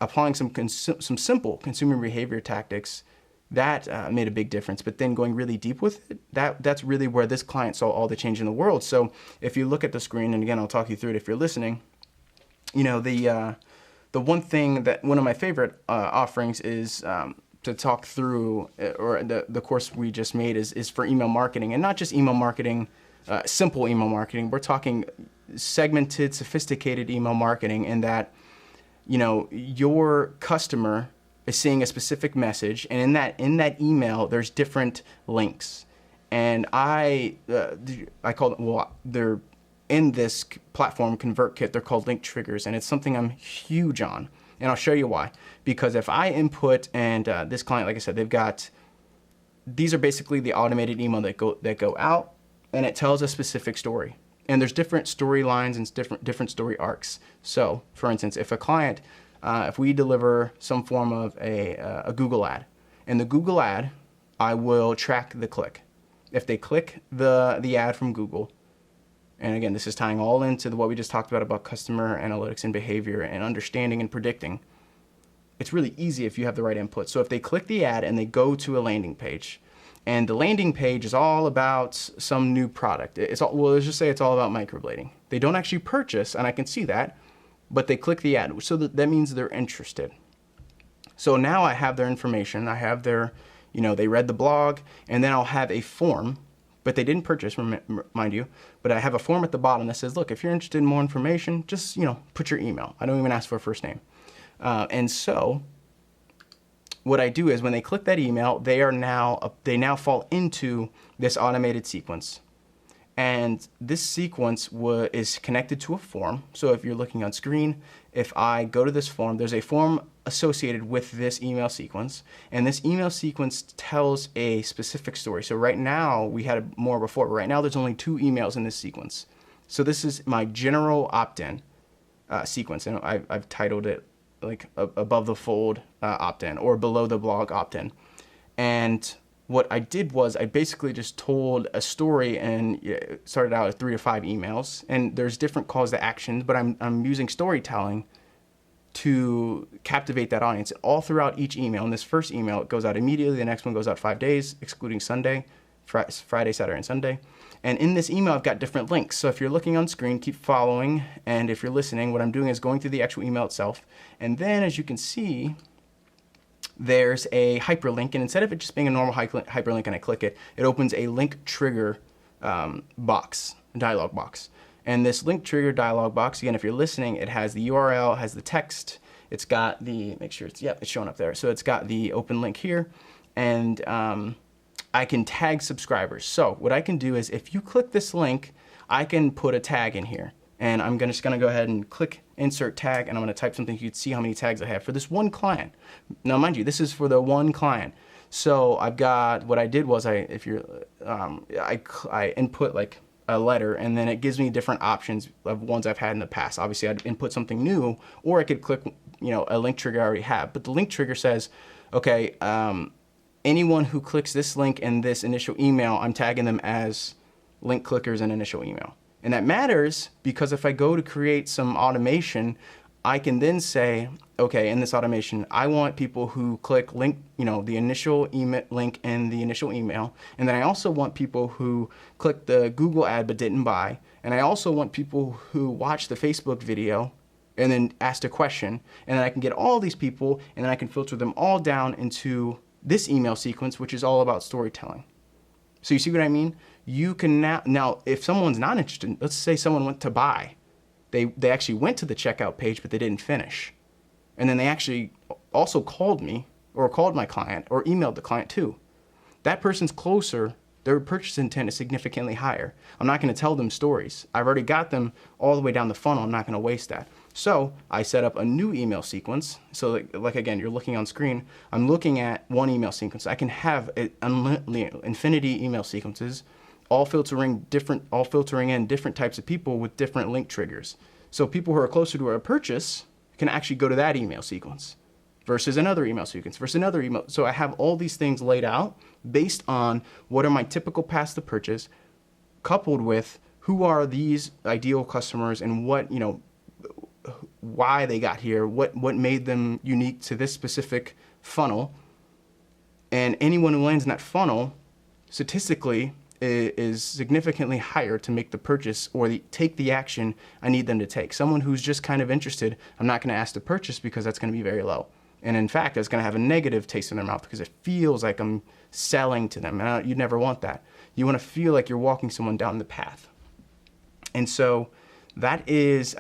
applying some simple consumer behavior tactics that made a big difference. But then going really deep with it, that's really where this client saw all the change in the world. So if you look at the screen, and again, I'll talk you through it if you're listening, the one thing that one of my favorite offerings is to talk through, or the course we just made is for email marketing, and not just email marketing, simple email marketing. We're talking segmented, sophisticated email marketing, in that, your customer is seeing a specific message, and in that email, there's different links. And I call them, they're in this platform ConvertKit, they're called link triggers, and it's something I'm huge on. And I'll show you why. Because if I input, and this client, like I said, these are basically the automated email that go out, and it tells a specific story. And there's different storylines and different story arcs. So, for instance, if a client, if we deliver some form of a Google ad, in the Google ad, I will track the click. If they click the ad from Google, and again, this is tying all into what we just talked about customer analytics and behavior and understanding and predicting. It's really easy if you have the right input. So if they click the ad and they go to a landing page, and the landing page is all about some new product. Let's just say it's all about microblading. They don't actually purchase, and I can see that, but they click the ad. So that means they're interested. So now I have their information. I have their, they read the blog, and then I'll have a form. But they didn't purchase, mind you. But I have a form at the bottom that says, look, if you're interested in more information, just, put your email. I don't even ask for a first name. And so what I do is when they click that email, they now fall into this automated sequence. And this sequence is connected to a form. So if you're looking on screen, if I go to this form, there's a form associated with this email sequence. And this email sequence tells a specific story. So right now, we had more before, but right now there's only 2 emails in this sequence. So this is my general opt-in sequence. And I've titled it like above the fold opt-in, or below the blog opt-in. And what I did was I basically just told a story, and it started out at 3 to 5 emails, and there's different calls to action, but I'm using storytelling to captivate that audience all throughout each email. In this first email, it goes out immediately. The next one goes out 5 days, excluding Sunday, Friday, Saturday, and Sunday. And in this email, I've got different links. So if you're looking on screen, keep following. And if you're listening, what I'm doing is going through the actual email itself. And then, as you can see, there's a hyperlink, and instead of it just being a normal hyperlink and I click it, it opens a link trigger dialog box. And this link trigger dialog box, again, if you're listening, it has the URL, it has the text, it's got the, make sure it's showing up there. So it's got the open link here, and I can tag subscribers. So what I can do is if you click this link, I can put a tag in here. And I'm just gonna go ahead and click insert tag, and I'm gonna type something so you can see how many tags I have for this one client. Now, mind you, this is for the one client. So I've got, what I did was I input like a letter, and then it gives me different options of ones I've had in the past. Obviously, I'd input something new, or I could click, a link trigger I already have. But the link trigger says, okay, anyone who clicks this link in this initial email, I'm tagging them as link clickers in initial email. And that matters because if I go to create some automation, I can then say, okay, in this automation, I want people who click link, the initial email link in the initial email. And then I also want people who click the Google ad but didn't buy. And I also want people who watch the Facebook video and then asked a question. And then I can get all these people, and then I can filter them all down into this email sequence, which is all about storytelling. So you see what I mean? You can now if someone's not interested, let's say someone went to buy, they actually went to the checkout page, but they didn't finish. And then they actually also called me or called my client or emailed the client too. That person's closer, their purchase intent is significantly higher. I'm not gonna tell them stories. I've already got them all the way down the funnel. I'm not gonna waste that. So I set up a new email sequence. So like again, you're looking on screen, I'm looking at one email sequence. I can have infinity email sequences, all filtering in different types of people with different link triggers. So people who are closer to a purchase can actually go to that email sequence versus another email sequence versus another email. So I have all these things laid out based on what are my typical paths to purchase, coupled with who are these ideal customers and what, why they got here, what made them unique to this specific funnel. And anyone who lands in that funnel, statistically, is significantly higher to make the purchase or take the action I need them to take. Someone who's just kind of interested, I'm not going to ask to purchase because that's going to be very low. And in fact, it's going to have a negative taste in their mouth because it feels like I'm selling to them. And you'd never want that. You want to feel like you're walking someone down the path. And so that is,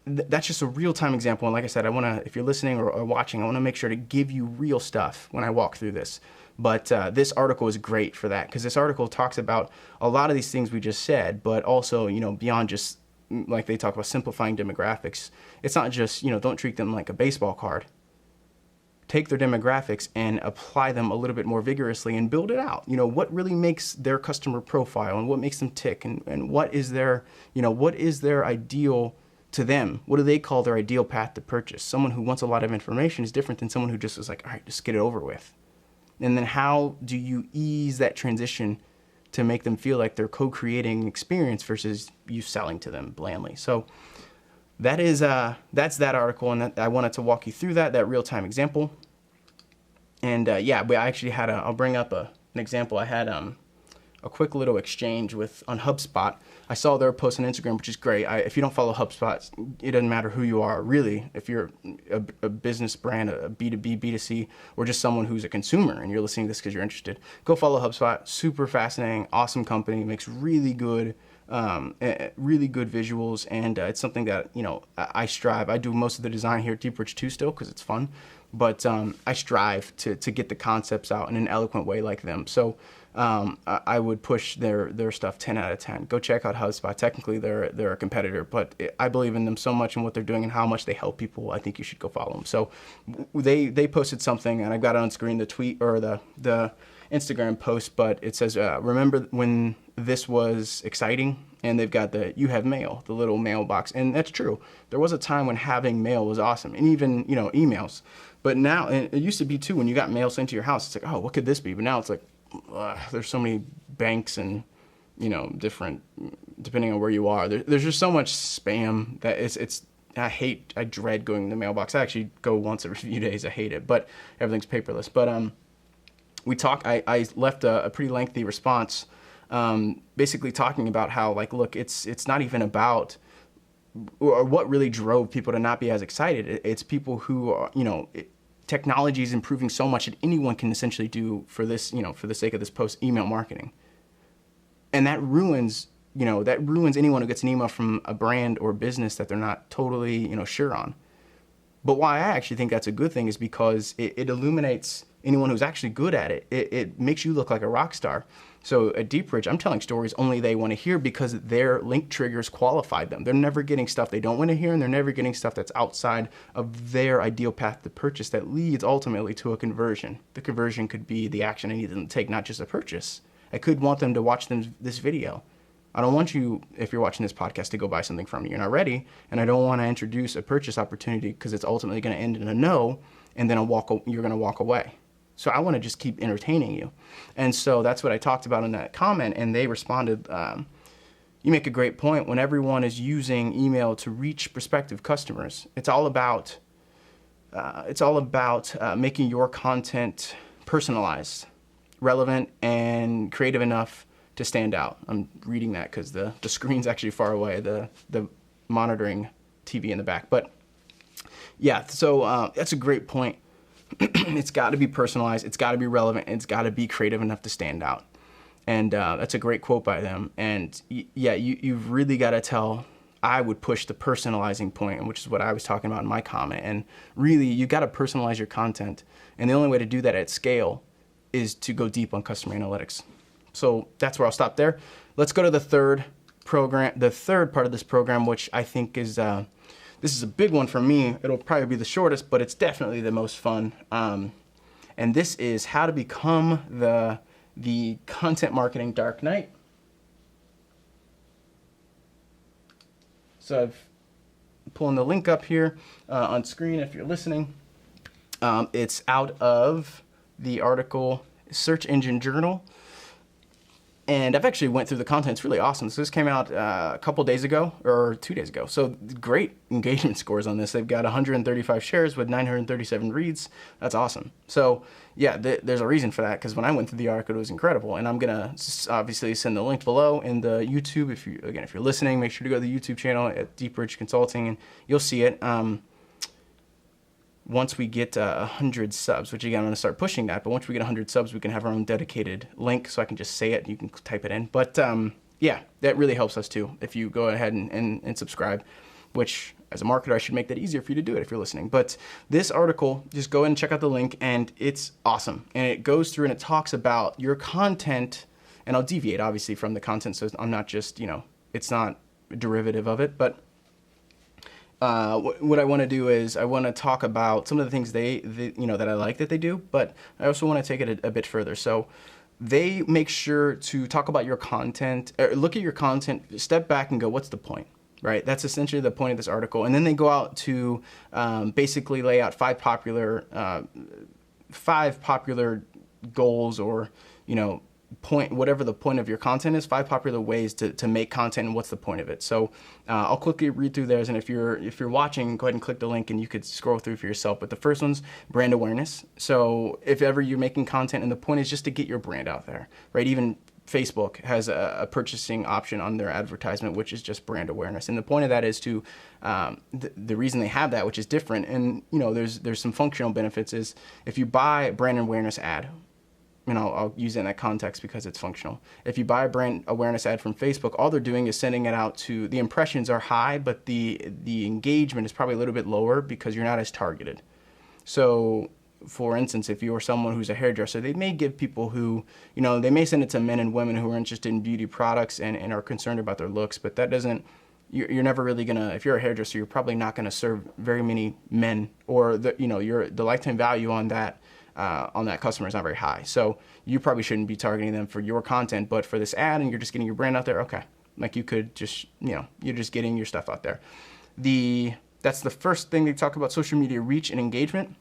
that's just a real-time example. And like I said, if you're listening or watching, I want to make sure to give you real stuff when I walk through this. But this article is great for that because this article talks about a lot of these things we just said, but also, beyond just like they talk about simplifying demographics. It's not just, don't treat them like a baseball card. Take their demographics and apply them a little bit more vigorously and build it out. What really makes their customer profile and what makes them tick and what is their ideal to them? What do they call their ideal path to purchase? Someone who wants a lot of information is different than someone who just is like, all right, just get it over with. And then how do you ease that transition to make them feel like they're co-creating an experience versus you selling to them blandly? So that's that article, and I wanted to walk you through that real-time example. And I actually had I'll bring up an example. I had a quick little exchange on HubSpot. I saw their post on Instagram, which is great. If you don't follow HubSpot, it doesn't matter who you are, really. If you're a business brand, a B2B, B2C, or just someone who's a consumer and you're listening to this because you're interested, go follow HubSpot. Super fascinating, awesome company, makes really good visuals, and it's something that, I strive. I do most of the design here at DeepBridge too still because it's fun, but I strive to get the concepts out in an eloquent way like them. So I would push their stuff 10 out of 10. Go check out HubSpot. Technically, they're a competitor, but I believe in them so much and what they're doing and how much they help people. I think you should go follow them. So they posted something, and I've got it on screen, the tweet or the Instagram post, but it says, remember when this was exciting? And they've got you have mail, the little mailbox. And that's true. There was a time when having mail was awesome, and even, emails. But now, and it used to be too, when you got mail sent to your house, it's like, oh, what could this be? But now it's like, there's so many banks and, different, depending on where you are, there's just so much spam that I dread going to the mailbox. I actually go once every few days. I hate it, but everything's paperless. But I left a pretty lengthy response, basically talking about how, like, look, it's not even about, or what really drove people to not be as excited. It's people who are, technology is improving so much that anyone can essentially do for this, for the sake of this post, email marketing. And that ruins anyone who gets an email from a brand or business that they're not totally, sure on. But why I actually think that's a good thing is because it illuminates anyone who's actually good at it. It makes you look like a rock star. So at DeepBridge, I'm telling stories only they want to hear because their link triggers qualified them. They're never getting stuff they don't want to hear, and they're never getting stuff that's outside of their ideal path to purchase that leads ultimately to a conversion. The conversion could be the action I need them to take, not just a purchase. I could want them to watch this video. I don't want you, if you're watching this podcast, to go buy something from me. You're not ready, and I don't want to introduce a purchase opportunity because it's ultimately going to end in a no, and then you're going to walk away. So I want to just keep entertaining you. And so that's what I talked about in that comment, and they responded, you make a great point. When everyone is using email to reach prospective customers, it's all about making your content personalized, relevant, and creative enough to stand out. I'm reading that because the screen's actually far away, the monitoring TV in the back. But yeah, so that's a great point. It's got to be personalized, it's got to be relevant, and it's got to be creative enough to stand out. And that's a great quote by them. And yeah, you've really got to tell, I would push the personalizing point, which is what I was talking about in my comment. And really, you got to personalize your content. And the only way to do that at scale is to go deep on customer analytics. So that's where I'll stop there. Let's go to the third part of this program, which I think is, this is a big one for me. It'll probably be the shortest, but it's definitely the most fun. And this is how to become the content marketing dark knight. So I'm pulling the link up here on screen if you're listening. It's out of the article Search Engine Journal. And I've actually went through the content. It's really awesome. So this came out a couple days ago, or 2 days ago. So great engagement scores on this. They've got 135 shares with 937 reads. That's awesome. So yeah, there's a reason for that, because when I went through the article, it was incredible. And I'm gonna obviously send the link below in the YouTube. If you're listening, make sure to go to the YouTube channel at DeepBridge Consulting, and you'll see it. Once we get 100 subs, which again, I'm going to start pushing that, but once we get 100 subs, we can have our own dedicated link, so I can just say it and you can type it in. But yeah, that really helps us too, if you go ahead and subscribe, which as a marketer, I should make that easier for you to do it if you're listening. But this article, just go ahead and check out the link, and it's awesome. And it goes through and it talks about your content, and I'll deviate obviously from the content, so I'm not just, it's not a derivative of it, but what I want to do is I want to talk about some of the things they that I like that they do, but I also want to take it a bit further. So they make sure to talk about your content, or look at your content, step back and go, what's the point, right? That's essentially the point of this article. And then they go out to basically lay out five popular goals, or whatever the point of your content is, 5 popular ways to make content, and what's the point of it. So I'll quickly read through theirs, and if you're watching, go ahead and click the link and you could scroll through for yourself. But the first one's brand awareness. So if ever you're making content and the point is just to get your brand out there, right? Even Facebook has a purchasing option on their advertisement, which is just brand awareness. And the point of that is to, the reason they have that, which is different, and there's some functional benefits, is if you buy a brand awareness ad, I'll use it in that context because it's functional. If you buy a brand awareness ad from Facebook, all they're doing is sending it out to, the impressions are high, but the engagement is probably a little bit lower because you're not as targeted. So for instance, if you're someone who's a hairdresser, they may give people who, they may send it to men and women who are interested in beauty products and are concerned about their looks, but that doesn't, you're never really gonna, if you're a hairdresser, you're probably not gonna serve very many men, or the lifetime value on that customer is not very high. So you probably shouldn't be targeting them for your content, but for this ad and you're just getting your brand out there, okay. Like you could just, you're just getting your stuff out there. That's the first thing they talk about: social media reach and engagement.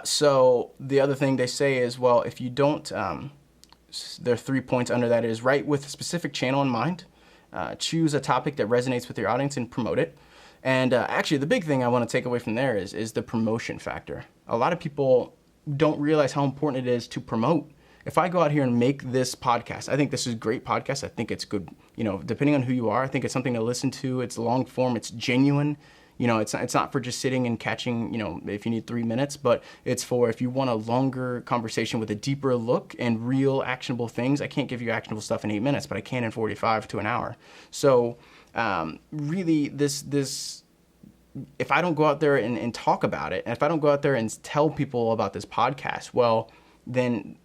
So the other thing they say is, well, if you don't, there are 3 points under that, is write with a specific channel in mind, choose a topic that resonates with your audience and promote it. And actually, the big thing I want to take away from there is the promotion factor. A lot of people don't realize how important it is to promote. If I go out here and make this podcast, I think this is a great podcast. I think it's good, depending on who you are. I think it's something to listen to. It's long form. It's genuine. It's not for just sitting and catching, if you need 3 minutes, but it's for if you want a longer conversation with a deeper look and real actionable things. I can't give you actionable stuff in 8 minutes, but I can in 45 to an hour. So really, this if I don't go out there and talk about it, and if I don't go out there and tell people about this podcast, well, then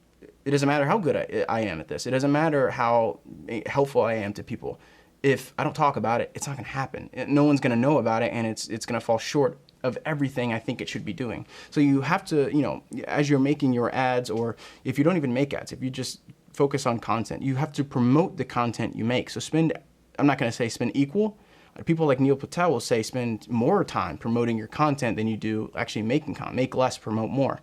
it doesn't matter how good I am at this. It doesn't matter how helpful I am to people. If I don't talk about it, it's not going to happen. No one's going to know about it, and it's going to fall short of everything I think it should be doing. So you have to, as you're making your ads, or if you don't even make ads, if you just focus on content, you have to promote the content you make. So I'm not going to say spend equal. People like Neil Patel will say spend more time promoting your content than you do actually making content. Make less, promote more.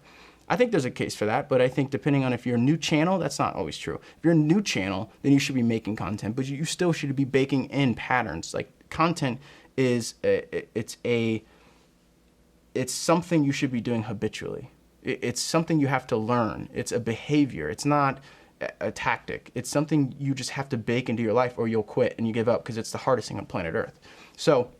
I think there's a case for that, but I think depending on if you're a new channel, that's not always true. If you're a new channel, then you should be making content, but you still should be baking in patterns. Like content is, it's something you should be doing habitually. It's something you have to learn. It's a behavior. It's not a tactic. It's something you just have to bake into your life, or you'll quit and you give up because it's the hardest thing on planet Earth. So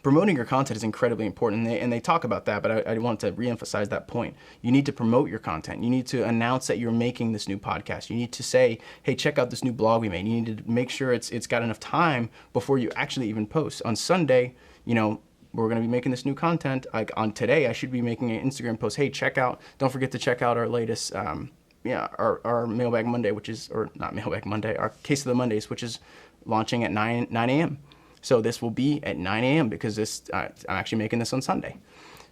promoting your content is incredibly important, and they talk about that, but I want to reemphasize that point. You need to promote your content. You need to announce that you're making this new podcast. You need to say, hey, check out this new blog we made. You need to make sure it's got enough time before you actually even post. On Sunday, we're going to be making this new content. Like on today, I should be making an Instagram post. Hey, don't forget to check out our latest, our Mailbag Monday, or not Mailbag Monday, our Case of the Mondays, which is launching at 9 a.m. So this will be at 9 a.m. because I'm actually making this on Sunday.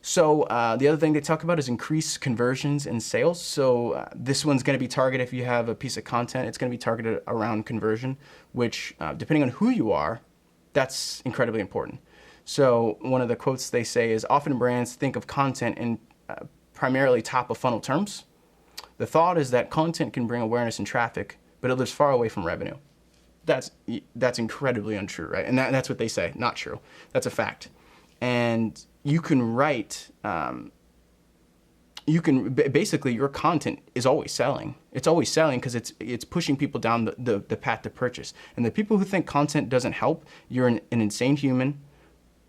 So the other thing they talk about is increase conversions and sales. So this one's going to be targeted, if you have a piece of content, it's going to be targeted around conversion, which depending on who you are, that's incredibly important. So one of the quotes they say is, often brands think of content in primarily top of funnel terms. The thought is that content can bring awareness and traffic, but it lives far away from revenue. That's incredibly untrue, right? And that's what they say, not true. That's a fact. And you can write, basically your content is always selling. It's always selling because it's pushing people down the path to purchase. And the people who think content doesn't help, you're an insane human.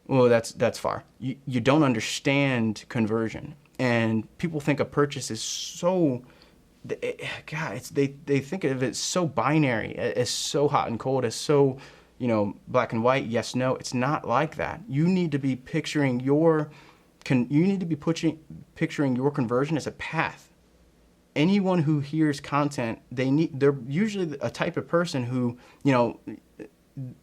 Well, that's far. You don't understand conversion. And people think a purchase is so... they think of it so binary, as so hot and cold, as so, black and white, yes, no. It's not like that. You need to be picturing your conversion as a path. Anyone who hears content, they're usually a type of person who,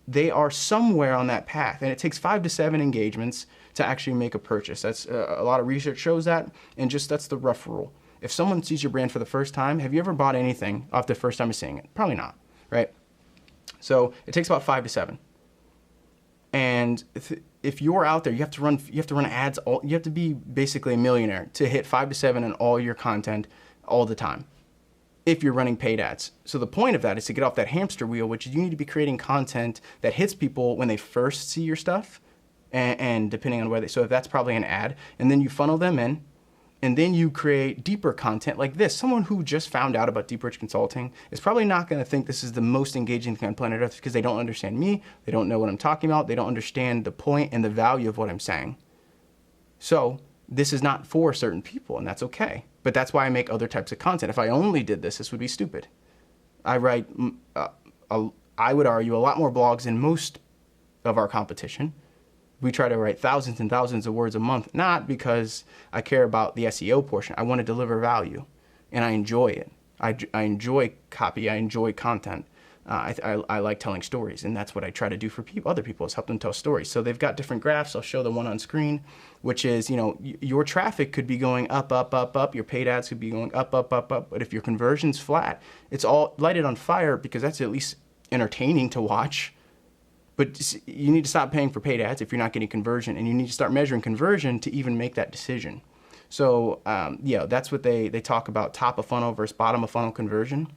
they are somewhere on that path, and it takes 5 to 7 engagements to actually make a purchase. That's a lot of research shows that, and that's the rough rule. If someone sees your brand for the first time, have you ever bought anything off the first time of seeing it? Probably not, right? So it takes about 5 to 7. And if you're out there, you have to run ads. You have to be basically a millionaire to hit 5 to 7 in all your content all the time, if you're running paid ads. So the point of that is to get off that hamster wheel, which is you need to be creating content that hits people when they first see your stuff, and depending on whether, so if that's probably an ad, and then you funnel them in, and then you create deeper content like this. Someone who just found out about DeepBridge Consulting is probably not going to think this is the most engaging thing on planet Earth because they don't understand me, they don't know what I'm talking about, they don't understand the point and the value of what I'm saying. So this is not for certain people, and that's okay. But that's why I make other types of content. If I only did this would be stupid. I write, I would argue, a lot more blogs than most of our competition. We try to write thousands and thousands of words a month, not because I care about the SEO portion. I want to deliver value, and I enjoy it. I enjoy copy. I enjoy content. I like telling stories, and that's what I try to do for other people, is help them tell stories. So they've got different graphs. I'll show the one on screen, which is, your traffic could be going up, up, up, up. Your paid ads could be going up, up, up, up. But if your conversion's flat, it's all lighted on fire because that's at least entertaining to watch. But you need to stop paying for paid ads if you're not getting conversion, and you need to start measuring conversion to even make that decision. So, that's what they talk about, top of funnel versus bottom of funnel conversion.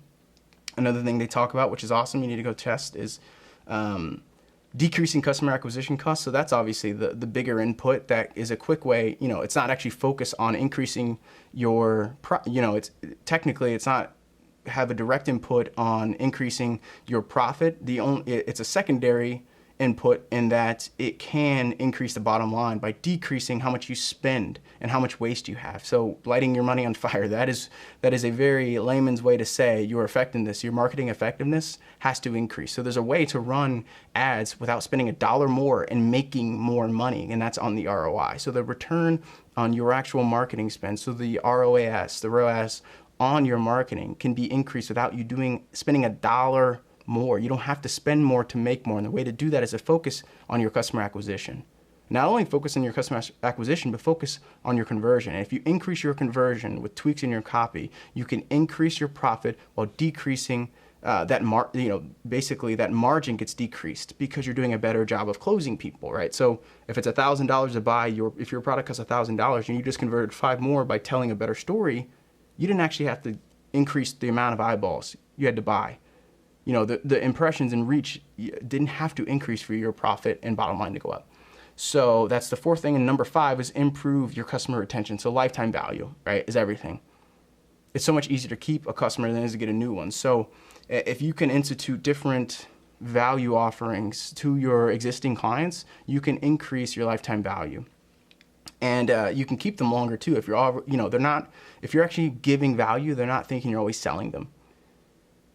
Another thing they talk about, which is awesome, you need to go test, is decreasing customer acquisition costs. So that's obviously the bigger input. That is a quick way, it's not actually focused on increasing your, it's not have a direct input on increasing your profit. It's a secondary input in that it can increase the bottom line by decreasing how much you spend and how much waste you have. So lighting your money on fire, that is a very layman's way to say your effectiveness, your marketing effectiveness has to increase. So there's a way to run ads without spending $1 more and making more money, and that's on the ROI. So the return on your actual marketing spend, so the ROAS, the ROAS on your marketing can be increased without you spending $1 more. You don't have to spend more to make more. And the way to do that is to focus on your customer acquisition. Not only focus on your customer acquisition, but focus on your conversion. And if you increase your conversion with tweaks in your copy, you can increase your profit while decreasing basically that margin gets decreased because you're doing a better job of closing people, right? So if it's $1,000 to buy if your product costs $1,000 and you just converted 5 more by telling a better story, you didn't actually have to increase the amount of eyeballs you had to buy. The impressions and reach didn't have to increase for your profit and bottom line to go up. So that's the fourth thing. And number 5 is improve your customer retention. So lifetime value, right, is everything. It's so much easier to keep a customer than it is to get a new one. So if you can institute different value offerings to your existing clients, you can increase your lifetime value. And you can keep them longer too. If if you're actually giving value, they're not thinking you're always selling them.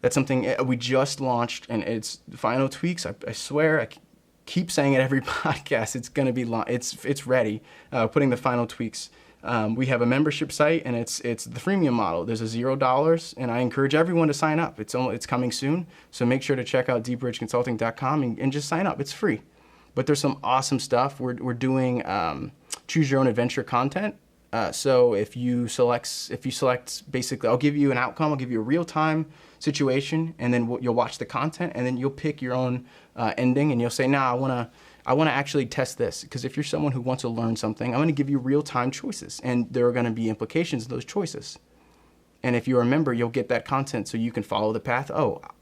That's something we just launched, and it's the final tweaks. I swear, I keep saying it every podcast. It's gonna be it's ready. Putting the final tweaks. We have a membership site, and it's the freemium model. There's a $0, and I encourage everyone to sign up. It's coming soon, so make sure to check out DeepBridgeConsulting.com and just sign up. It's free, but there's some awesome stuff. We're doing choose your own adventure content. So if you select basically, I'll give you an outcome. I'll give you a real-time situation, and then you'll watch the content, and then you'll pick your own ending, and you'll say, "Nah, I want to actually test this." Because if you're someone who wants to learn something, I'm going to give you real-time choices, and there are going to be implications of those choices. And if you're a member, you'll get that content so you can follow the path.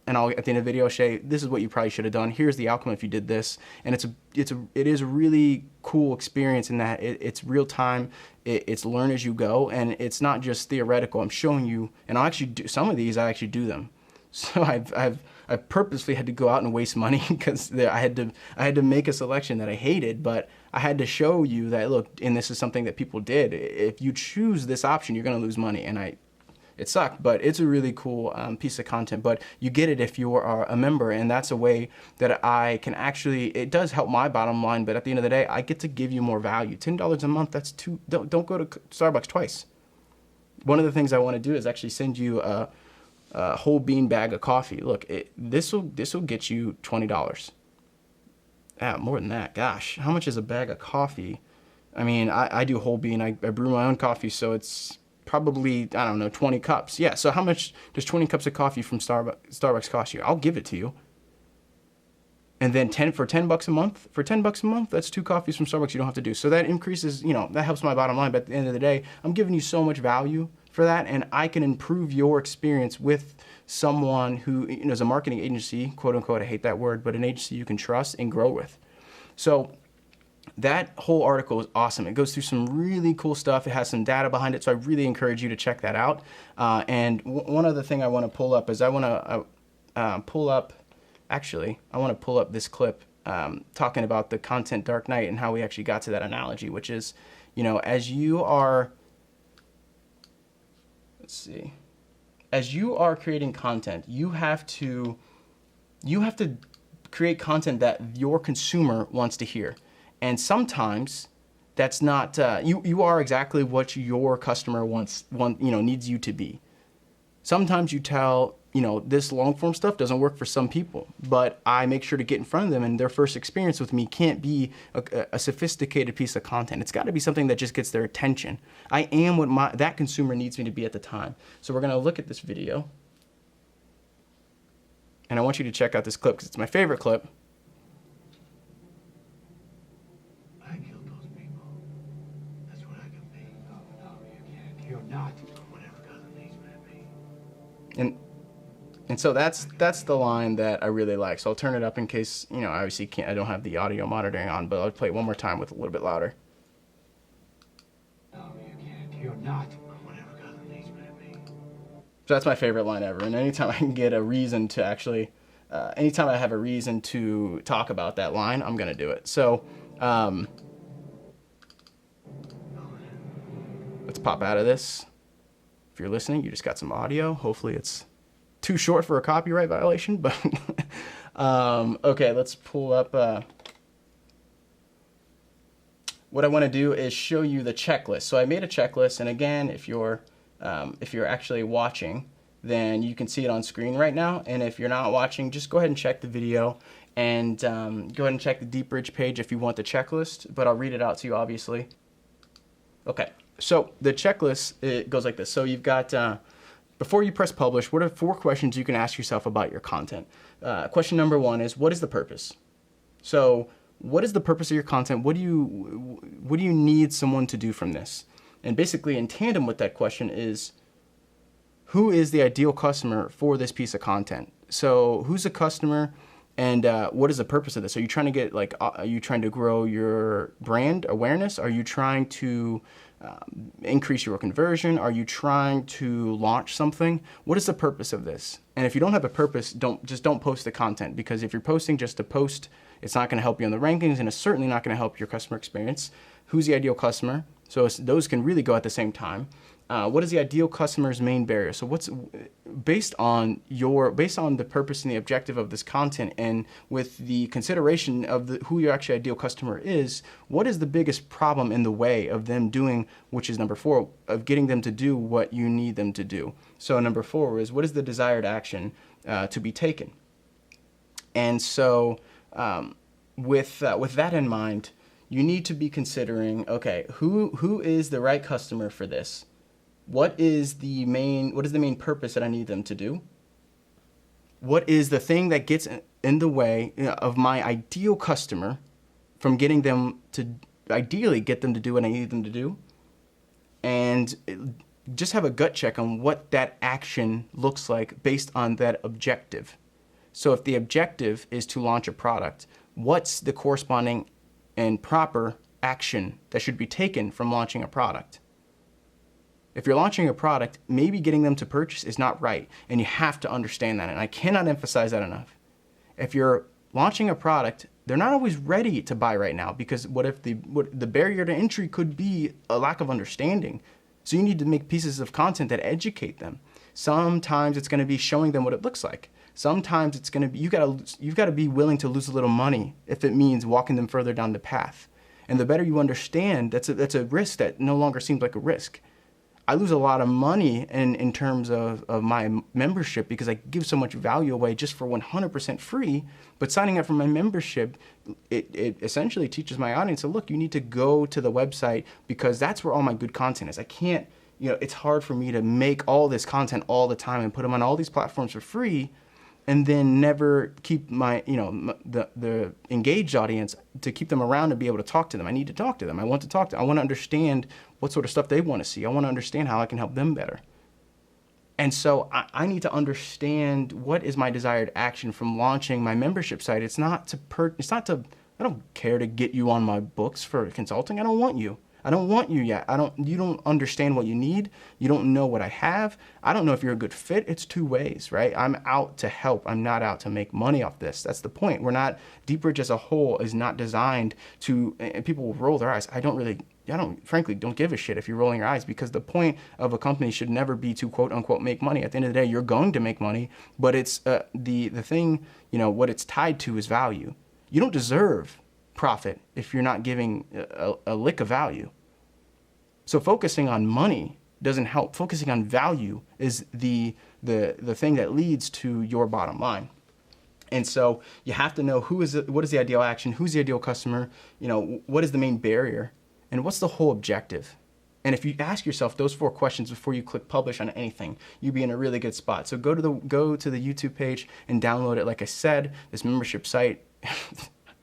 And I'll at the end of the video say, this is what you probably should have done. Here's the outcome if you did this. And it is a really cool experience in that it's real time. It's learn as you go, and it's not just theoretical. I'm showing you, and I'll actually do some of these. I actually do them. So I purposely had to go out and waste money because I had to make a selection that I hated, but I had to show you that, look, and this is something that people did. If you choose this option, you're going to lose money, and it sucked, but it's a really cool piece of content. But you get it if you are a member, and that's a way that I can actually, it does help my bottom line, but at the end of the day, I get to give you more value. $10 a month, that's don't go to Starbucks twice. One of the things I want to do is actually send you a whole bean bag of coffee. Look, this will get you $20. More than that, gosh, how much is a bag of coffee? I mean, I do whole bean, I brew my own coffee, so it's probably, I don't know, 20 cups. Yeah, so how much does 20 cups of coffee from Starbucks cost you? I'll give it to you. And then for $10 a month, that's 2 coffees from Starbucks you don't have to do. So that increases, that helps my bottom line. But at the end of the day, I'm giving you so much value for that, and I can improve your experience with someone who is a marketing agency, quote unquote, I hate that word, but an agency you can trust and grow with. So that whole article is awesome. It goes through some really cool stuff. It has some data behind it, so I really encourage you to check that out. And one other thing I want to pull up is I want to pull up this clip talking about the content dark night and how we actually got to that analogy, which is, as you are creating content, you have to create content that your consumer wants to hear. And sometimes that's not, you are exactly what your customer needs you to be. Sometimes you tell, this long form stuff doesn't work for some people, but I make sure to get in front of them, and their first experience with me can't be a sophisticated piece of content. It's got to be something that just gets their attention. I am what that consumer needs me to be at the time. So we're going to look at this video, and I want you to check out this clip because it's my favorite clip. And so that's the line that I really like. So I'll turn it up in case, obviously I don't have the audio monitoring on, but I'll play it one more time with a little bit louder. No, you can't. You're not whatever God leads me to be. So that's my favorite line ever. And anytime I can get a reason to actually anytime I have a reason to talk about that line, I'm going to do it. So let's pop out of this. If you're listening, you just got some audio. Hopefully it's too short for a copyright violation, but okay, let's pull up. What I want to do is show you the checklist. So I made a checklist, and again, if you're actually watching, then you can see it on screen right now. And if you're not watching, just go ahead and check the video, and go ahead and check the DeepBridge page if you want the checklist, but I'll read it out to you, obviously. Okay, so the checklist, it goes like this. So you've got, before you press publish, what are 4 questions you can ask yourself about your content? Question number 1 is, what is the purpose? So what is the purpose of your content? What do you need someone to do from this? And basically in tandem with that question is, who is the ideal customer for this piece of content? So who's the customer, and what is the purpose of this? Are you trying to get are you trying to grow your brand awareness? Are you trying to increase your conversion? Are you trying to launch something? What is the purpose of this? And if you don't have a purpose, don't post the content, because if you're posting just to post, it's not going to help you on the rankings, and it's certainly not going to help your customer experience. Who's the ideal customer? So those can really go at the same time. What is the ideal customer's main barrier? So what's based on the purpose and the objective of this content, and with the consideration of who your actual ideal customer is, what is the biggest problem in the way of them doing, which is number 4, of getting them to do what you need them to do. So number 4 is, what is the desired action to be taken? And so with that in mind, you need to be considering, okay, who is the right customer for this? What is the main purpose that I need them to do? What is the thing that gets in the way of my ideal customer from getting them to ideally get them to do what I need them to do? And just have a gut check on what that action looks like based on that objective. So if the objective is to launch a product, what's the corresponding and proper action that should be taken from launching a product? If you're launching a product, maybe getting them to purchase is not right, and you have to understand that, and I cannot emphasize that enough. If you're launching a product, they're not always ready to buy right now, because what if the barrier to entry could be a lack of understanding? So you need to make pieces of content that educate them. Sometimes it's going to be showing them what it looks like. Sometimes it's going to be you've got to be willing to lose a little money if it means walking them further down the path. And the better you understand, that's a risk that no longer seems like a risk. I lose a lot of money in terms of my membership because I give so much value away just for 100% free. But signing up for my membership, it essentially teaches my audience, so look, you need to go to the website because that's where all my good content is. I can't, it's hard for me to make all this content all the time and put them on all these platforms for free and then never keep my, the engaged audience, to keep them around and be able to talk to them. I need to talk to them. I want to understand what sort of stuff they want to see. I want to understand how I can help them better. And so I need to understand what is my desired action from launching my membership site. I don't care to get you on my books for consulting. I don't want you. I don't want you yet. You don't understand what you need. You don't know what I have. I don't know if you're a good fit. It's 2 ways, right? I'm out to help. I'm not out to make money off this. That's the point. DeepBridge as a whole is not designed to, and people will roll their eyes. I frankly don't give a shit if you're rolling your eyes, because the point of a company should never be to quote unquote make money. At the end of the day, you're going to make money, but it's the thing, what it's tied to is value. You don't deserve profit if you're not giving a lick of value. So focusing on money doesn't help. Focusing on value is the thing that leads to your bottom line. And so you have to know what is the ideal action, who's the ideal customer, what is the main barrier, and what's the whole objective. And if you ask yourself those 4 questions before you click publish on anything, you'll be in a really good spot. So go to the YouTube page and download it. Like I said, this membership site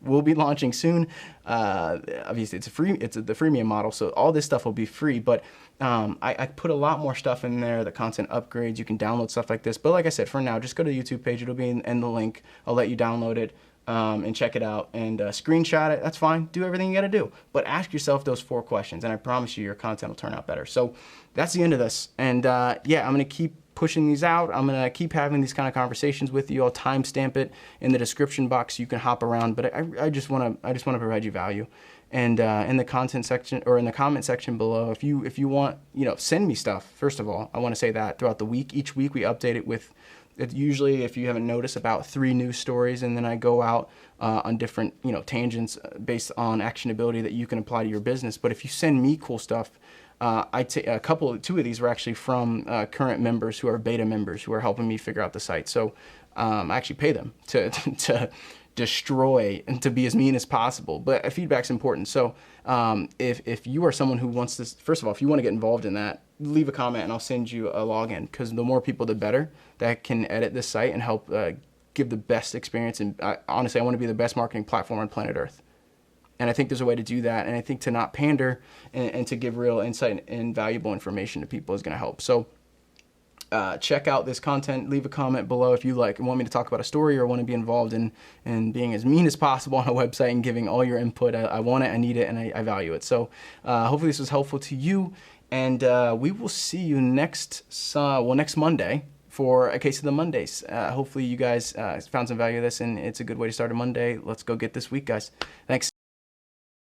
will be launching soon. Obviously, it's the freemium model, so all this stuff will be free. But I put a lot more stuff in there, the content upgrades. You can download stuff like this. But like I said, for now, just go to the YouTube page. It'll be in the link. I'll let you download it and check it out and screenshot it. That's fine. Do everything you got to do. But ask yourself those 4 questions, and I promise you your content will turn out better. So that's the end of this. And I'm going to keep pushing these out. I'm going to keep having these kind of conversations with you. I'll timestamp it in the description box so you can hop around, but I just want to provide you value. And in the content section or in the comment section below, if you want, send me stuff. First of all, I want to say that throughout the week, each week we update it with, usually, if you haven't noticed, about 3 news stories, and then I go out on different, tangents based on actionability that you can apply to your business. But if you send me cool stuff, I take 2 of these were actually from current members who are beta members who are helping me figure out the site. So I actually pay them to destroy and to be as mean as possible. But feedback's important. So if you are someone who wants this, first of all, if you want to get involved in that, leave a comment and I'll send you a login, because the more people, the better, that can edit this site and help give the best experience. And honestly, I want to be the best marketing platform on planet Earth. And I think there's a way to do that. And I think to not pander and to give real insight and valuable information to people is going to help. So check out this content. Leave a comment below if you want me to talk about a story or want to be involved in being as mean as possible on a website and giving all your input. I want it, I need it, and I value it. So hopefully this was helpful to you. And we will see you next Monday for a case of the Mondays. Hopefully you guys found some value in this, and it's a good way to start a Monday. Let's go get this week, guys. Thanks.